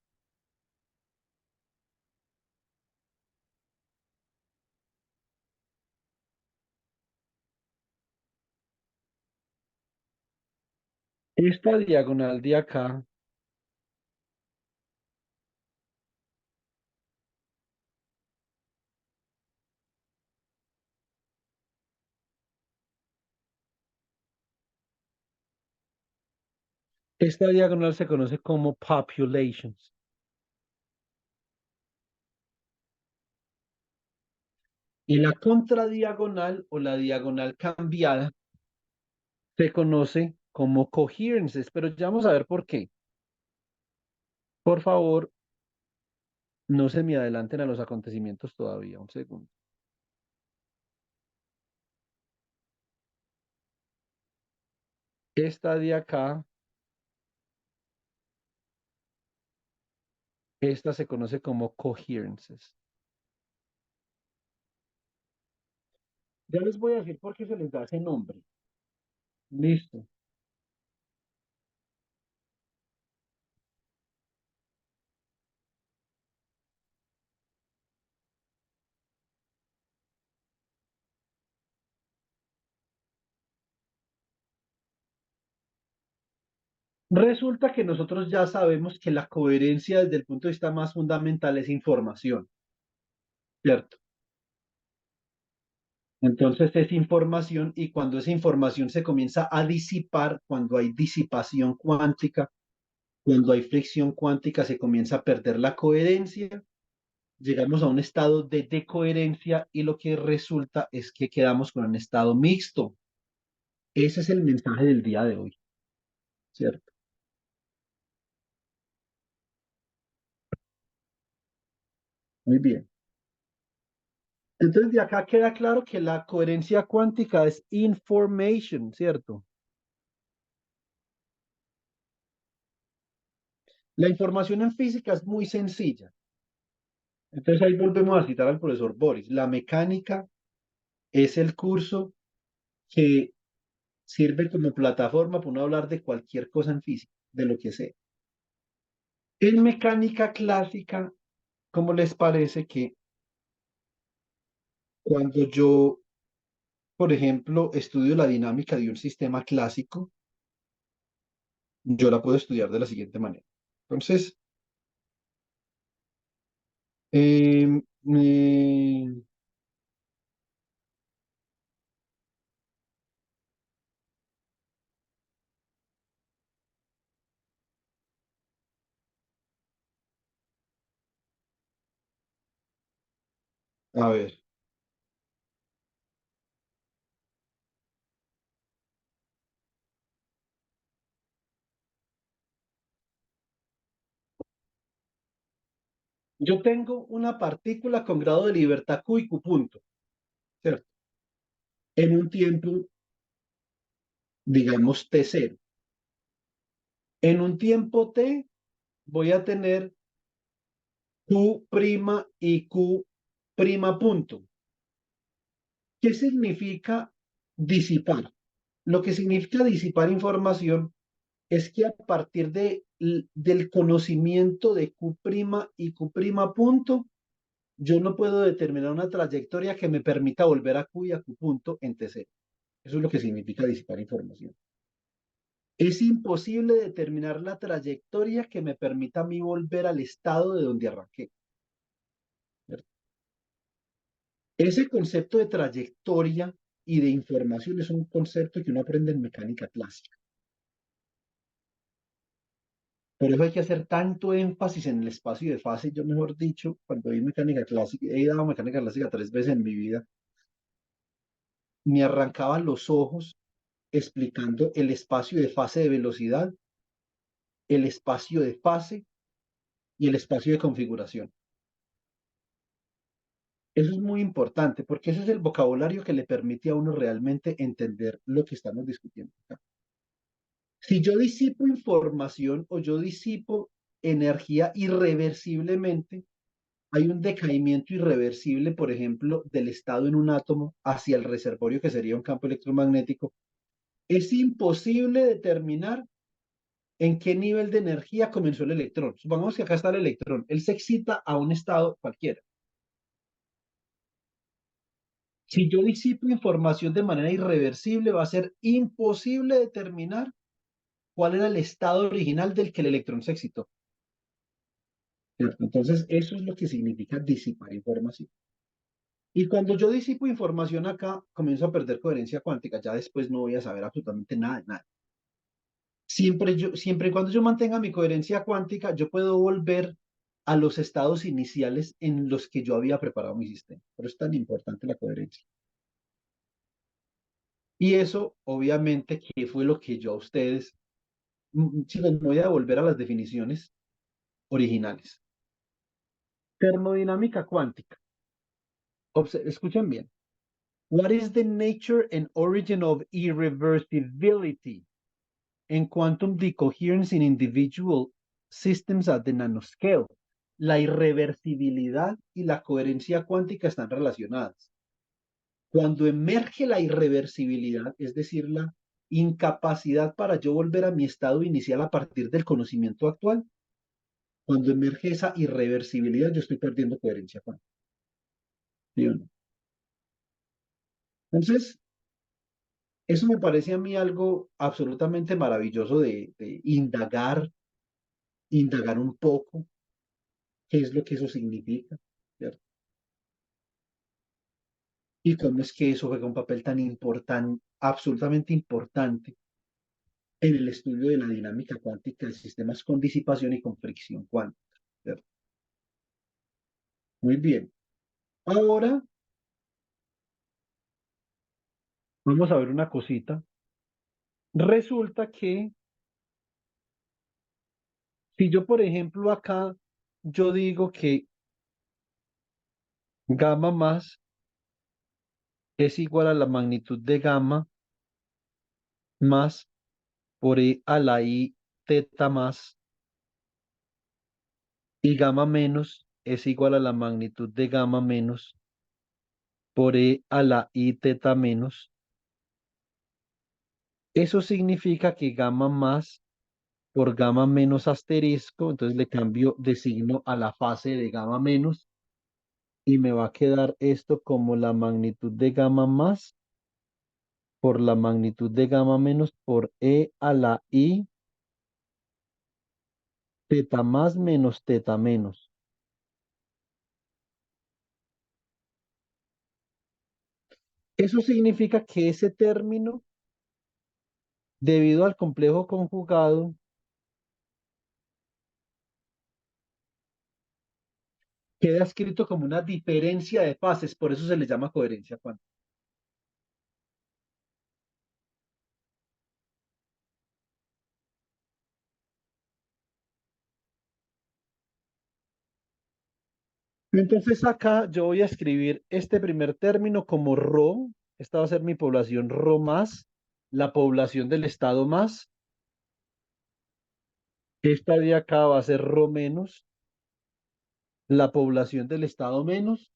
Esta diagonal de acá, esta diagonal se conoce como populations. Y la contradiagonal o la diagonal cambiada se conoce como coherences, pero ya vamos a ver por qué. Por favor, no se me adelanten a los acontecimientos todavía, un segundo. Esta de acá, esta se conoce como coherences. Ya les voy a decir por qué se les da ese nombre. Listo. Resulta que nosotros ya sabemos que la coherencia desde el punto de vista más fundamental es información, ¿cierto? Entonces es información y cuando esa información se comienza a disipar, cuando hay disipación cuántica, cuando hay fricción cuántica, se comienza a perder la coherencia, llegamos a un estado de decoherencia y lo que resulta es que quedamos con un estado mixto. Ese es el mensaje del día de hoy, ¿cierto? Muy bien. Entonces de acá queda claro que la coherencia cuántica es information, ¿cierto? La información en física es muy sencilla. Entonces ahí volvemos a citar al profesor Boris. La mecánica es el curso que sirve como plataforma para uno hablar de cualquier cosa en física, de lo que sea. En mecánica clásica, ¿cómo les parece que cuando yo, por ejemplo, estudio la dinámica de un sistema clásico, yo la puedo estudiar de la siguiente manera? Entonces, em, eh, a ver, yo tengo una partícula con grado de libertad Q y Q punto, ¿cierto? En un tiempo, digamos, T0. En un tiempo T voy a tener Q' y Q' punto. ¿Qué significa disipar? Lo que significa disipar información es que a partir del conocimiento de Q' y Q' punto, yo no puedo determinar una trayectoria que me permita volver a Q y a Q punto en T0. Eso es lo que significa disipar información. Es imposible determinar la trayectoria que me permita a mí volver al estado de donde arranqué, ¿cierto? Ese concepto de trayectoria y de información es un concepto que uno aprende en mecánica clásica. Por eso hay que hacer tanto énfasis en el espacio de fase. Yo, mejor dicho, cuando vi mecánica clásica, he dado mecánica clásica 3 veces en mi vida, me arrancaban los ojos explicando el espacio de fase de velocidad, el espacio de fase y el espacio de configuración. Eso es muy importante porque ese es el vocabulario que le permite a uno realmente entender lo que estamos discutiendo acá. Si yo disipo información o yo disipo energía irreversiblemente, hay un decaimiento irreversible, por ejemplo, del estado en un átomo hacia el reservorio, que sería un campo electromagnético. Es imposible determinar en qué nivel de energía comenzó el electrón. Supongamos que acá está el electrón. Él se excita a un estado cualquiera. Si yo disipo información de manera irreversible, va a ser imposible determinar cuál era el estado original del que el electrón se excitó. ¿Cierto? Entonces, eso es lo que significa disipar información. Y cuando yo disipo información acá, comienzo a perder coherencia cuántica. Ya después no voy a saber absolutamente nada de nada. Siempre y cuando yo mantenga mi coherencia cuántica, yo puedo volver a los estados iniciales en los que yo había preparado mi sistema. Por eso es tan importante la coherencia. Y eso, obviamente, que fue lo que yo a ustedes, chicos, me voy a volver a las definiciones originales. Termodinámica cuántica. Escuchen bien. What is the nature and origin of irreversibility and quantum decoherence in individual systems at the nanoscale? La irreversibilidad y la coherencia cuántica están relacionadas. Cuando emerge la irreversibilidad, es decir, la incapacidad para yo volver a mi estado inicial a partir del conocimiento actual, cuando emerge esa irreversibilidad, yo estoy perdiendo coherencia cuántica. ¿Sí o no? Entonces, eso me parece a mí algo absolutamente maravilloso de indagar un poco qué es lo que eso significa, ¿cierto? Y cómo es que eso juega un papel tan importante, absolutamente importante en el estudio de la dinámica cuántica de sistemas con disipación y con fricción cuántica, ¿cierto? Muy bien. Ahora vamos a ver una cosita. Resulta que si yo, por ejemplo, acá, yo digo que gamma más es igual a la magnitud de gamma más por e a la i teta más y gamma menos es igual a la magnitud de gamma menos por e a la i teta menos. Eso significa que gamma más por gamma menos asterisco, entonces le cambio de signo a la fase de gamma menos y me va a quedar esto como la magnitud de gamma más por la magnitud de gamma menos por e a la i teta más menos teta menos. Eso significa que ese término, debido al complejo conjugado, queda escrito como una diferencia de fases, por eso se le llama coherencia cuántica. Entonces acá yo voy a escribir este primer término como ρ, esta va a ser mi población ρ más, la población del estado más, esta de acá va a ser ρ menos, la población del estado menos.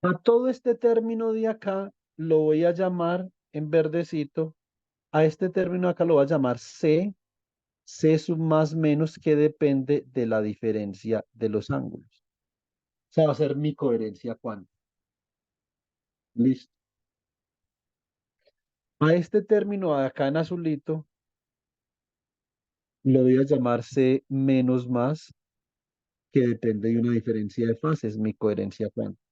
A todo este término de acá lo voy a llamar en verdecito, a este término acá lo voy a llamar C, C sub más menos que depende de la diferencia de los ángulos. O sea, va a ser mi coherencia cuántica. Listo. A este término acá en azulito lo voy a llamar C menos más que depende de una diferencia de fases, mi coherencia cuántica.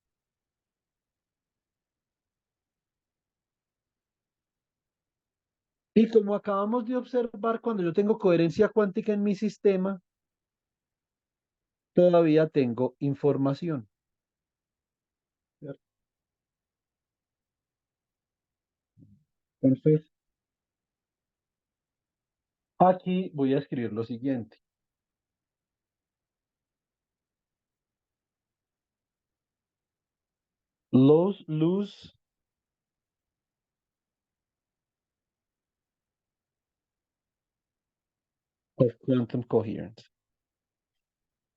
Y como acabamos de observar, cuando yo tengo coherencia cuántica en mi sistema, todavía tengo información. ¿Cierto? Entonces, aquí voy a escribir lo siguiente. Luz of quantum coherence.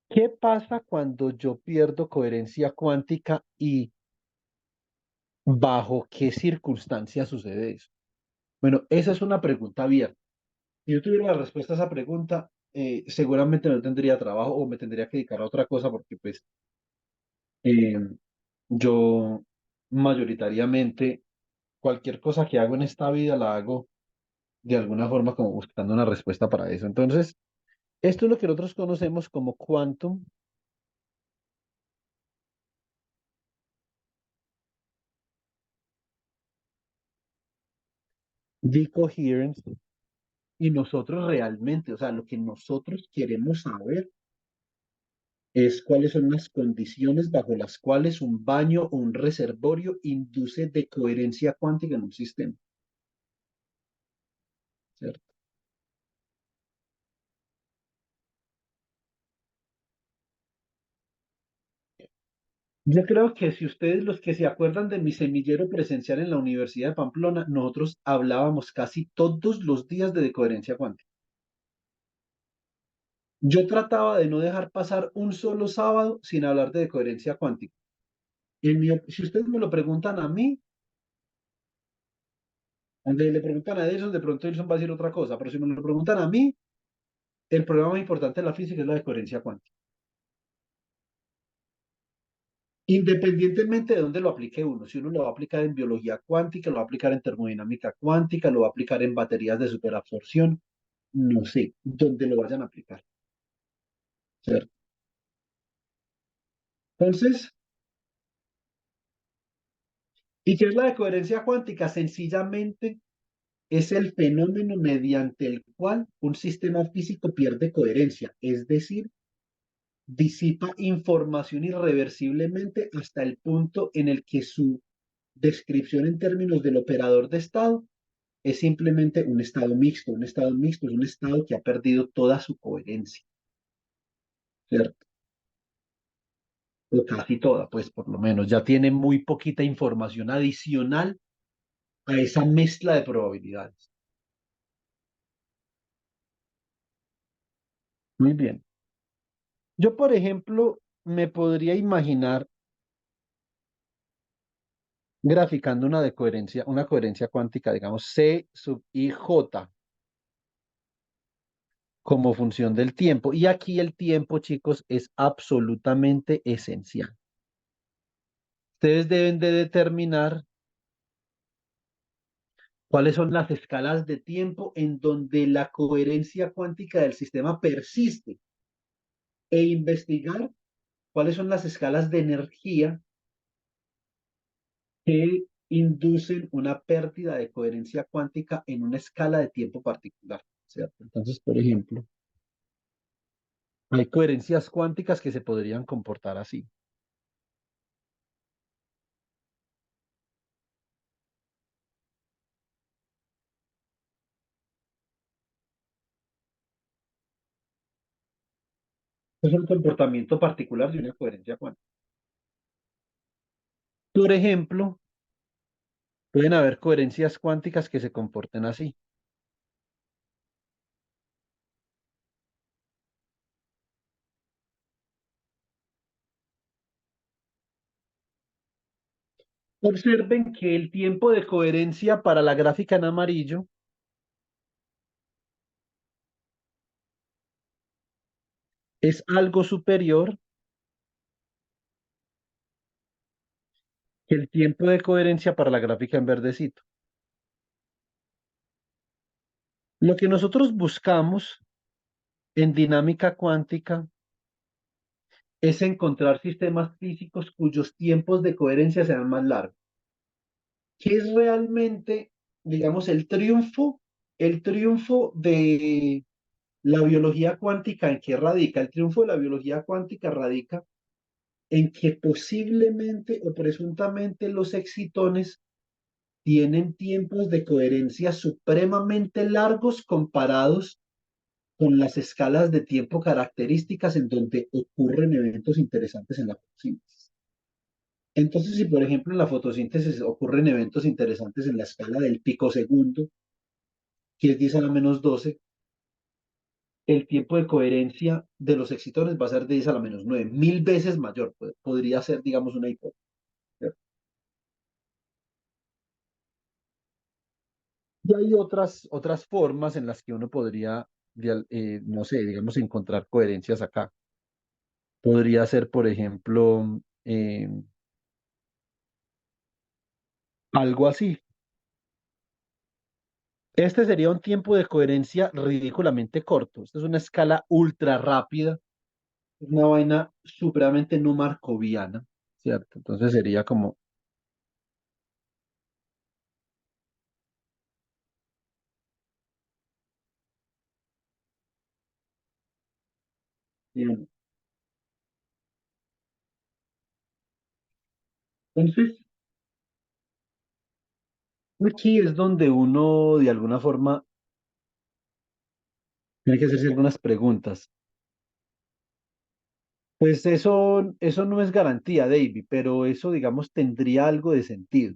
¿Qué pasa cuando yo pierdo coherencia cuántica y bajo qué circunstancias sucede eso? Bueno, esa es una pregunta abierta. Si yo tuviera la respuesta a esa pregunta, seguramente no tendría trabajo o me tendría que dedicar a otra cosa porque pues eh, yo mayoritariamente cualquier cosa que hago en esta vida la hago de alguna forma como buscando una respuesta para eso. Entonces, esto es lo que nosotros conocemos como quantum decoherence y nosotros realmente, o sea, lo que nosotros queremos saber es cuáles son las condiciones bajo las cuales un baño o un reservorio induce decoherencia cuántica en un sistema, ¿cierto? Yo creo que si ustedes, los que se acuerdan de mi semillero presencial en la Universidad de Pamplona, nosotros hablábamos casi todos los días de decoherencia cuántica. Yo trataba de no dejar pasar un solo sábado sin hablar de decoherencia cuántica. Si ustedes me lo preguntan a mí, donde le preguntan a Edison, de pronto Edison va a decir otra cosa, pero si me lo preguntan a mí, el problema más importante de la física es la decoherencia cuántica. Independientemente de dónde lo aplique uno, si uno lo va a aplicar en biología cuántica, lo va a aplicar en termodinámica cuántica, lo va a aplicar en baterías de superabsorción, no sé, dónde lo vayan a aplicar, ¿cierto? Entonces, ¿y qué es la decoherencia cuántica? Sencillamente es el fenómeno mediante el cual un sistema físico pierde coherencia, es decir, disipa información irreversiblemente hasta el punto en el que su descripción en términos del operador de estado es simplemente un estado mixto. Un estado mixto es un estado que ha perdido toda su coherencia, ¿cierto? O casi toda, pues por lo menos. Ya tiene muy poquita información adicional a esa mezcla de probabilidades. Muy bien. Yo, por ejemplo, me podría imaginar graficando una coherencia cuántica, digamos, C sub IJ como función del tiempo. Y aquí el tiempo, chicos, es absolutamente esencial. Ustedes deben de determinar cuáles son las escalas de tiempo en donde la coherencia cuántica del sistema persiste e investigar cuáles son las escalas de energía que inducen una pérdida de coherencia cuántica en una escala de tiempo particular, ¿cierto? Entonces, por ejemplo, hay coherencias cuánticas que se podrían comportar así. Es un comportamiento particular de una coherencia cuántica. Por ejemplo, pueden haber coherencias cuánticas que se comporten así. Observen que el tiempo de coherencia para la gráfica en amarillo es algo superior que el tiempo de coherencia para la gráfica en verdecito. Lo que nosotros buscamos en dinámica cuántica es encontrar sistemas físicos cuyos tiempos de coherencia sean más largos. ¿Qué es realmente, digamos, el triunfo de la biología cuántica? ¿En qué radica? El triunfo de la biología cuántica radica en que posiblemente o presuntamente los excitones tienen tiempos de coherencia supremamente largos comparados con las escalas de tiempo características en donde ocurren eventos interesantes en la fotosíntesis. Entonces, si por ejemplo en la fotosíntesis ocurren eventos interesantes en la escala del picosegundo, que es 10 a la menos 12, el tiempo de coherencia de los excitones va a ser de 10 a la menos 9, 1000 veces mayor. Podría ser, digamos, una hipótesis. Y hay otras formas en las que uno podría, no sé, digamos, encontrar coherencias acá. Podría ser, por ejemplo, algo así. Este sería un tiempo de coherencia ridículamente corto. Esta es una escala ultra rápida, es una vaina supremamente no markoviana, ¿cierto? Entonces sería como, digamos, entonces, aquí es donde uno de alguna forma tiene que hacerse algunas preguntas. Pues eso no es garantía, David, pero eso, digamos, tendría algo de sentido.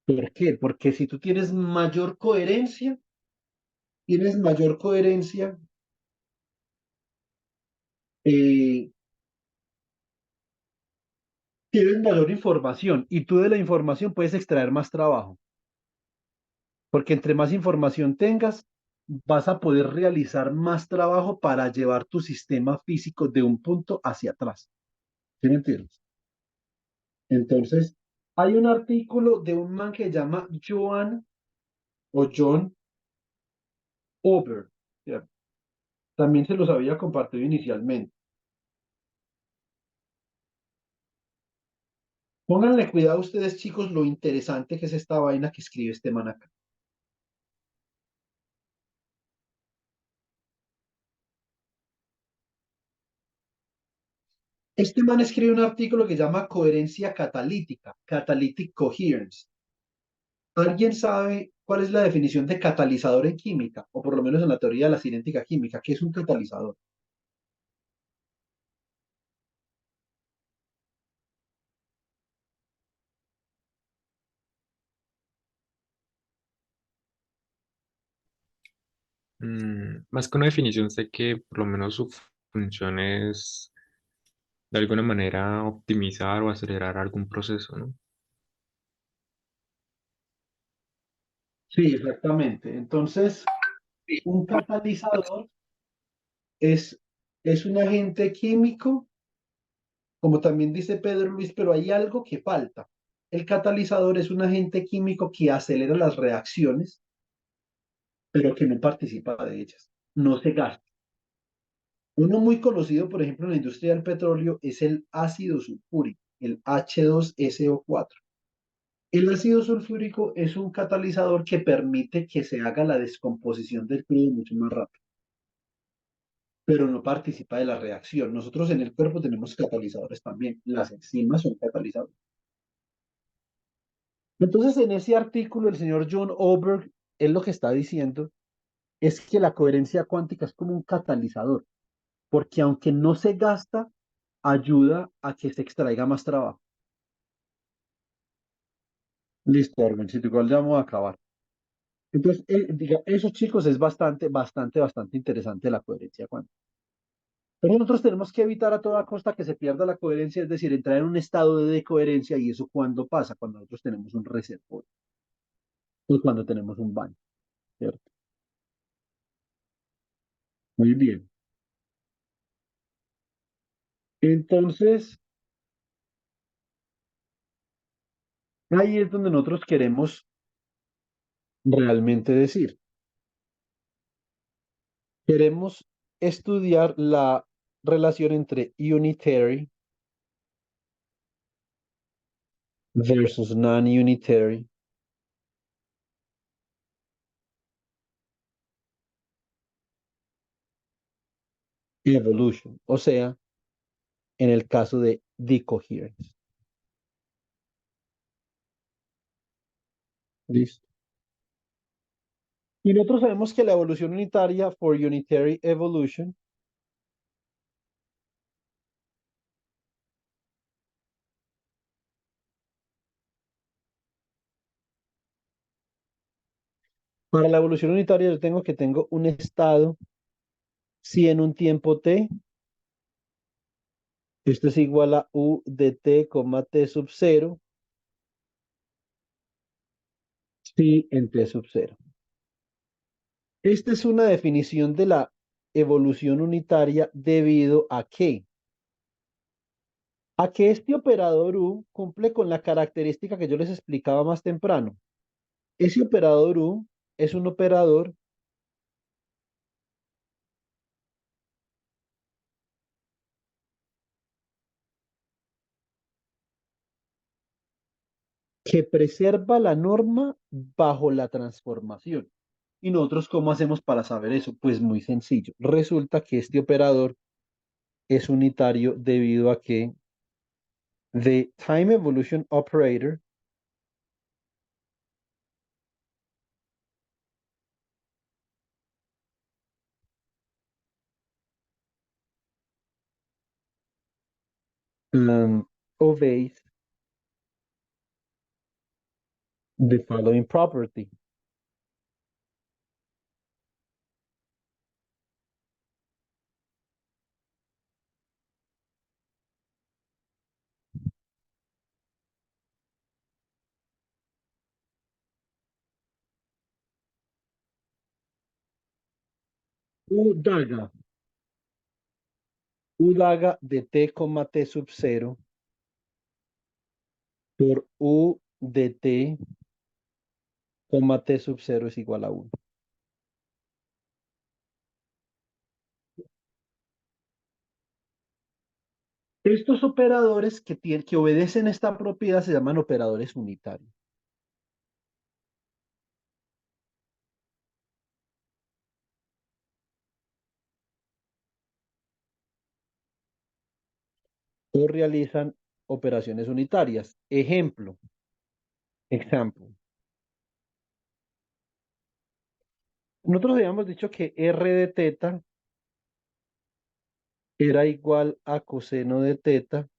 ¿Por qué? Porque si tú tienes mayor coherencia, eh, tienes mayor información y tú de la información puedes extraer más trabajo, porque entre más información tengas, vas a poder realizar más trabajo para llevar tu sistema físico de un punto hacia atrás. ¿Sí me entiendes? Entonces, hay un artículo de un man que se llama John Ober. ¿Cierto? También se los había compartido inicialmente. Pónganle cuidado a ustedes, chicos, lo interesante que es esta vaina que escribe este man acá. Este man escribe un artículo que llama coherencia catalítica, catalytic coherence. ¿Alguien sabe cuál es la definición de catalizador en química? O por lo menos en la teoría de la cinética química, ¿qué es un catalizador? Más que una definición, sé que por lo menos su función es de alguna manera optimizar o acelerar algún proceso, ¿no? Sí, exactamente. Entonces, un catalizador es, es un agente químico, como también dice Pedro Luis, pero hay algo que falta. El catalizador es un agente químico que acelera las reacciones, pero que no participa de ellas, no se gasta. Uno muy conocido, por ejemplo, en la industria del petróleo es el ácido sulfúrico, el H2SO4. El ácido sulfúrico es un catalizador que permite que se haga la descomposición del crudo mucho más rápido, pero no participa de la reacción. Nosotros en el cuerpo tenemos catalizadores también. Las enzimas son catalizadores. Entonces, en ese artículo, el señor John Oberg, él lo que está diciendo es que la coherencia cuántica es como un catalizador, porque aunque no se gasta, ayuda a que se extraiga más trabajo. Listo, Armencito, igual ya vamos a acabar. Entonces, eso, chicos, es bastante interesante la coherencia cuántica. Pero nosotros tenemos que evitar a toda costa que se pierda la coherencia, es decir, entrar en un estado de decoherencia, y eso cuando pasa, cuando nosotros tenemos un reservorio, o cuando tenemos un baño, ¿cierto? Muy bien. Entonces, ahí es donde nosotros queremos realmente decir. Queremos estudiar la relación entre unitary versus non-unitary evolution, o sea, en el caso de decoherence. Listo. Y nosotros sabemos que la evolución unitaria, for unitary evolution, para la evolución unitaria yo tengo un estado si en un tiempo t, esto es igual a u de t, t sub 0, si en t sub 0. Esta es una definición de la evolución unitaria debido a que este operador u cumple con la característica que yo les explicaba más temprano. Ese operador u es un operador que preserva la norma bajo la transformación. ¿Y nosotros cómo hacemos para saber eso? Pues muy sencillo. Resulta que este operador es unitario debido a que the time evolution operator obeys the following property. U daga, U daga de t, t sub 0 por U de t, t sub 0 es igual a 1. Estos operadores que obedecen esta propiedad se llaman operadores unitarios. O realizan operaciones unitarias. Ejemplo, example. Nosotros habíamos dicho que R de teta era igual a coseno de teta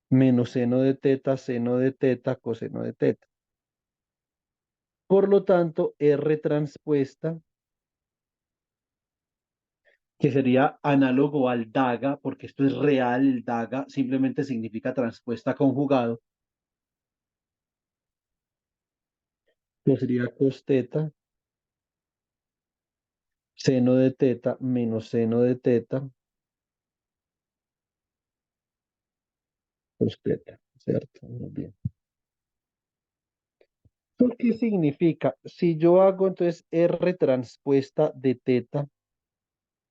menos seno de teta, seno de teta, coseno de teta. Por lo tanto, R transpuesta, que sería análogo al DAGA, porque esto es real, el DAGA simplemente significa transpuesta conjugado, que sería cos teta, seno de teta menos seno de teta, cos teta, ¿cierto? Muy bien. ¿Esto qué significa? Si yo hago entonces R transpuesta de teta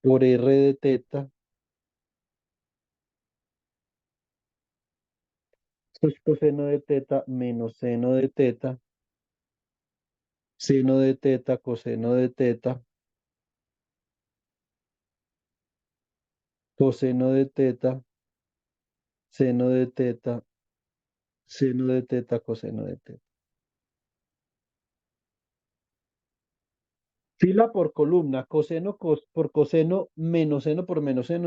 por R de teta, esto es coseno de teta menos seno de teta, seno de teta, coseno de teta, coseno de teta, seno de teta, seno de teta, coseno de teta. Fila por columna, coseno por coseno, menos seno,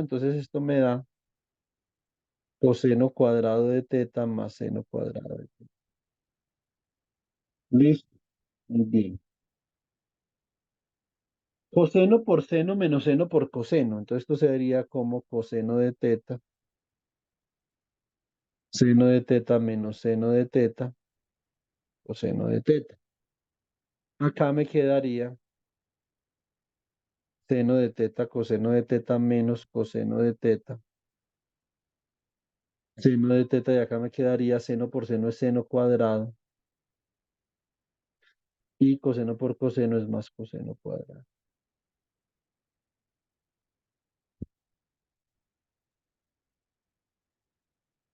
entonces esto me da coseno cuadrado de teta más seno cuadrado de teta. Listo, muy bien. Coseno por seno menos seno por coseno. Entonces esto sería como coseno de teta, seno de teta menos seno de teta, coseno de teta. Acá me quedaría seno de teta, coseno de teta menos coseno de teta. Seno de teta y acá me quedaría seno por seno es seno cuadrado. Y coseno por coseno es más coseno cuadrado.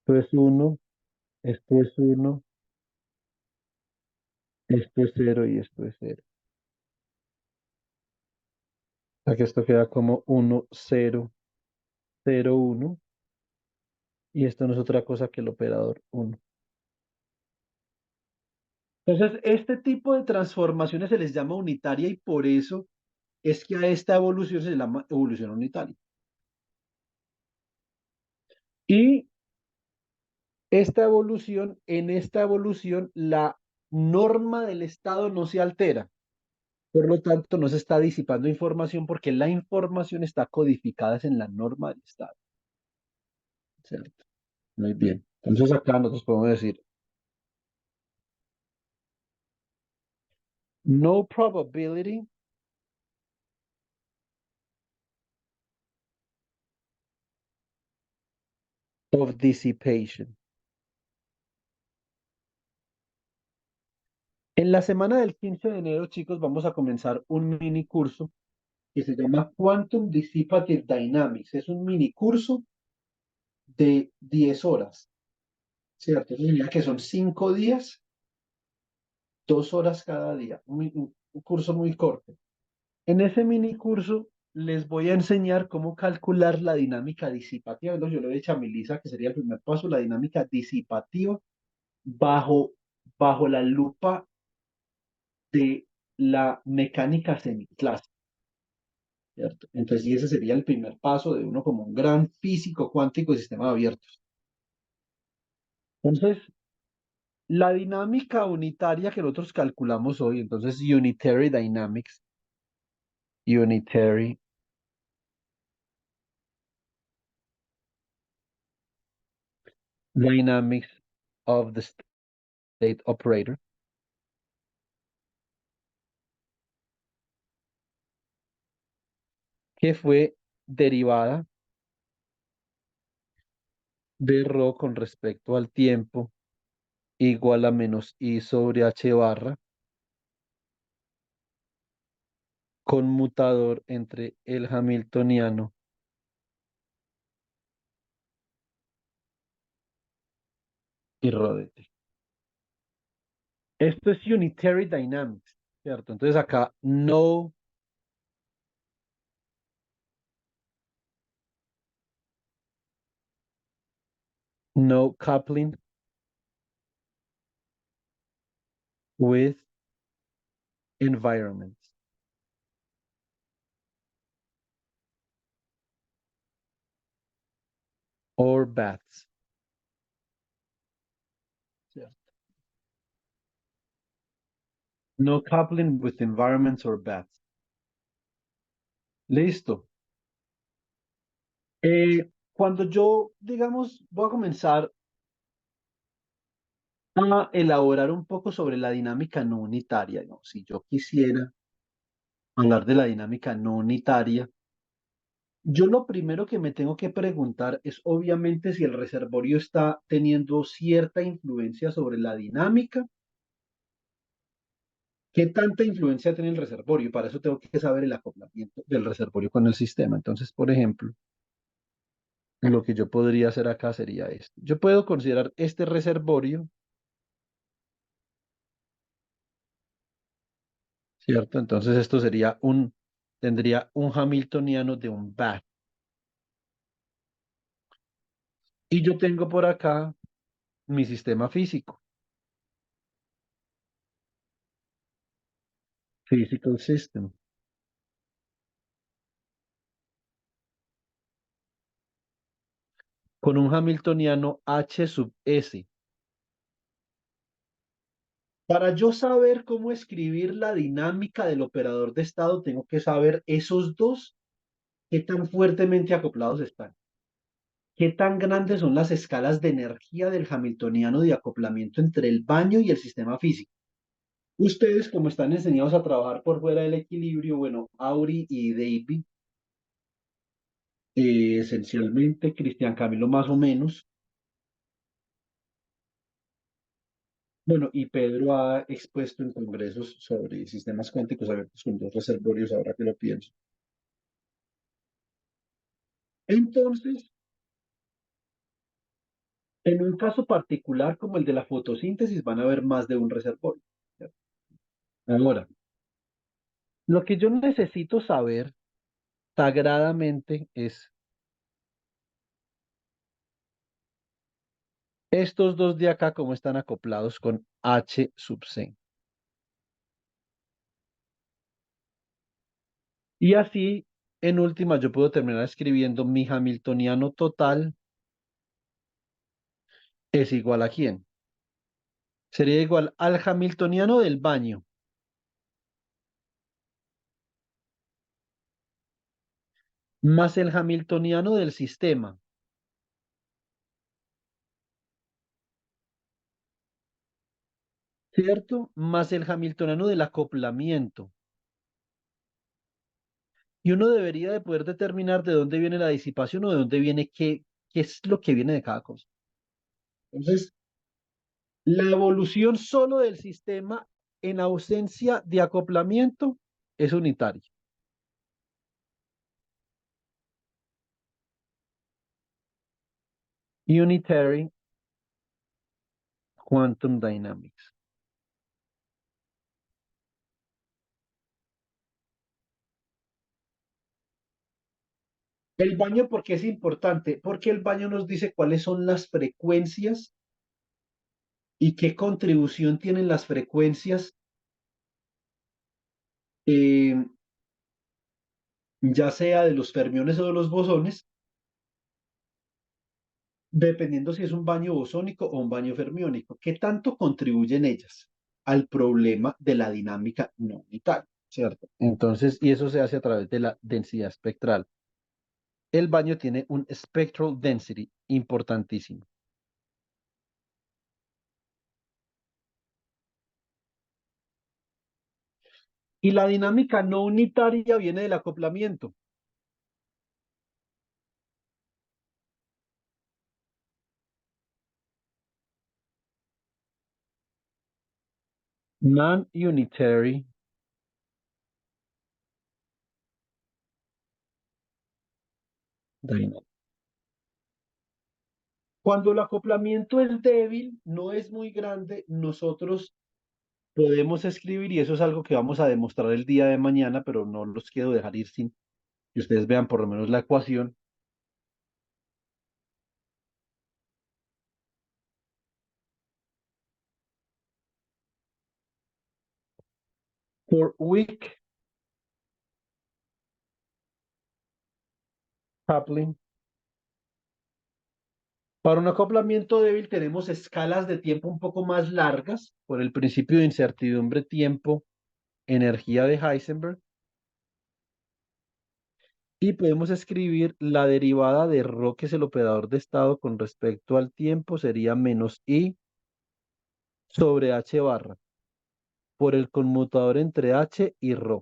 Esto es 1, esto es 1, esto es 0 y esto es 0. O sea que esto queda como 1, 0, 0, 1. Y esto no es otra cosa que el operador 1. Entonces, este tipo de transformaciones se les llama unitaria y por eso es que a esta evolución se le llama evolución unitaria. Y en esta evolución, la norma del estado no se altera. Por lo tanto, no se está disipando información porque la información está codificada en la norma del estado. ¿Cierto? Muy bien. Entonces acá nosotros podemos decir, no probability of dissipation. En la semana del 15 de enero, chicos, vamos a comenzar un mini curso que se llama Quantum Dissipative Dynamics. Es un mini curso de 10 horas, ¿cierto? Eso significa que son 5 días, 2 horas cada día. Un curso muy corto. En ese mini curso les voy a enseñar cómo calcular la dinámica disipativa. Entonces, yo le he dicho a Melissa que sería el primer paso, la dinámica disipativa bajo, bajo la lupa de la mecánica semiclásica, ¿cierto? Entonces, y ese sería el primer paso de uno como un gran físico cuántico de sistemas abiertos. Entonces, la dinámica unitaria que nosotros calculamos hoy, entonces Unitary Dynamics, Unitary Dynamics of the State Operator, que fue derivada de ρ con respecto al tiempo igual a menos I sobre H barra, conmutador entre el hamiltoniano y ρ de t. Esto es Unitary Dynamics, ¿cierto? Entonces acá no coupling with environments or baths. ¿Cierto? No coupling with environments or baths. Listo. Cuando yo, digamos, voy a comenzar a elaborar un poco sobre la dinámica no unitaria, ¿no? Si yo quisiera hablar de la dinámica no unitaria, yo lo primero que me tengo que preguntar es obviamente si el reservorio está teniendo cierta influencia sobre la dinámica. ¿Qué tanta influencia tiene el reservorio? Y para eso tengo que saber el acoplamiento del reservorio con el sistema. Entonces, por ejemplo, lo que yo podría hacer acá sería esto. Yo puedo considerar este reservorio, ¿cierto? Entonces esto tendría un hamiltoniano de un bath. Y yo tengo por acá mi sistema físico, physical system, con un hamiltoniano H sub S. Para yo saber cómo escribir la dinámica del operador de estado, tengo que saber esos dos, qué tan fuertemente acoplados están. ¿Qué tan grandes son las escalas de energía del hamiltoniano de acoplamiento entre el baño y el sistema físico? Ustedes, como están enseñados a trabajar por fuera del equilibrio, bueno, Auri y David, esencialmente, Cristian Camilo más o menos, bueno, y Pedro ha expuesto en congresos sobre sistemas cuánticos abiertos con dos reservorios, ahora que lo pienso. Entonces, en un caso particular como el de la fotosíntesis, van a haber más de un reservorio. ¿Cierto? Ahora, lo que yo necesito saber sagradamente es Estos dos de acá, ¿cómo están acoplados con H sub C? Y así, en última, yo puedo terminar escribiendo mi hamiltoniano total es igual a quién. Sería igual al hamiltoniano del baño más el hamiltoniano del sistema, ¿cierto? Más el hamiltoniano del acoplamiento. Y uno debería de poder determinar de dónde viene la disipación o de dónde viene qué es lo que viene de cada cosa. Entonces, la evolución solo del sistema en ausencia de acoplamiento es unitaria. Unitary Quantum Dynamics. El baño, ¿por qué es importante? Porque el baño nos dice cuáles son las frecuencias y qué contribución tienen las frecuencias, eh, ya sea de los fermiones o de los bosones, dependiendo si es un baño bosónico o un baño fermiónico. ¿Qué tanto contribuyen ellas al problema de la dinámica no unital? ¿Cierto? Entonces, y eso se hace a través de la densidad espectral. El baño tiene un spectral density importantísimo. Y la dinámica no unitaria viene del acoplamiento. Non-unitary dynamics. Cuando el acoplamiento es débil, no es muy grande, nosotros podemos escribir, y eso es algo que vamos a demostrar el día de mañana, pero no los quiero dejar ir sin que ustedes vean por lo menos la ecuación. For weak coupling, para un acoplamiento débil tenemos escalas de tiempo un poco más largas por el principio de incertidumbre tiempo, energía de Heisenberg, y podemos escribir la derivada de ρ, que es el operador de estado con respecto al tiempo, sería menos I sobre H barra, por el conmutador entre H y ρ,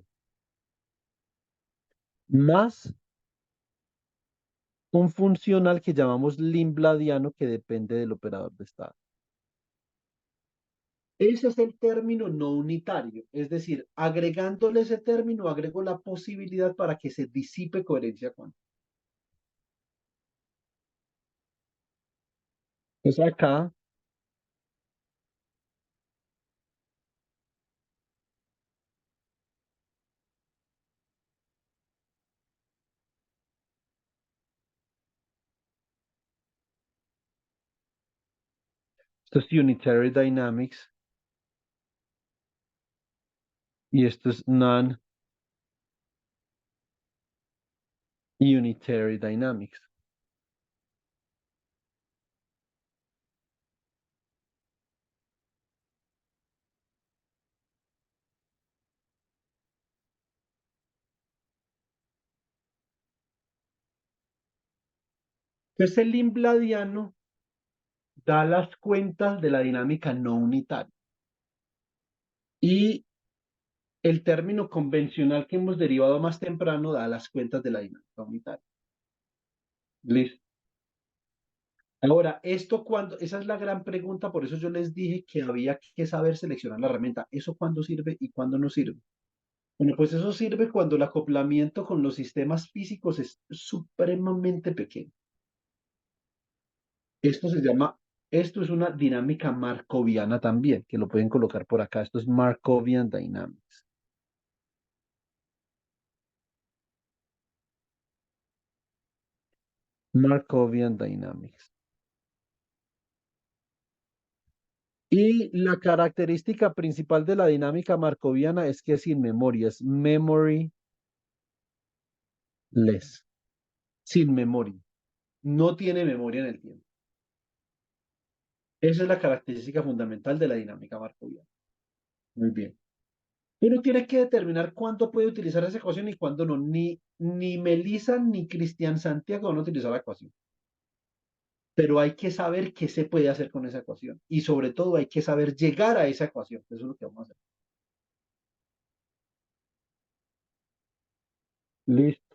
más un funcional que llamamos limbladiano que depende del operador de estado. Ese es el término no unitario, es decir, agregándole ese término, agrego la posibilidad para que se disipe coherencia cuántica. Pues acá, esto es Unitary Dynamics y esto es Non-Unitary Dynamics. Entonces el limbladiano da las cuentas de la dinámica no unitaria. Y el término convencional que hemos derivado más temprano da las cuentas de la dinámica unitaria. Listo. Ahora, esto cuando, esa es la gran pregunta, por eso yo les dije que había que saber seleccionar la herramienta. ¿Eso cuándo sirve y cuándo no sirve? Bueno, pues eso sirve cuando el acoplamiento con los sistemas físicos es supremamente pequeño. Esto se llama, esto es una dinámica markoviana también, que lo pueden colocar por acá. Esto es Markovian Dynamics. Markovian Dynamics. Y la característica principal de la dinámica markoviana es que es sin memoria, es memoryless, sin memoria. No tiene memoria en el tiempo. Esa es la característica fundamental de la dinámica markoviana. Muy bien. Uno tiene que determinar cuándo puede utilizar esa ecuación y cuándo no. Ni Melissa ni Cristian Santiago van a utilizar la ecuación. Pero hay que saber qué se puede hacer con esa ecuación. Y sobre todo hay que saber llegar a esa ecuación. Eso es lo que vamos a hacer. Listo.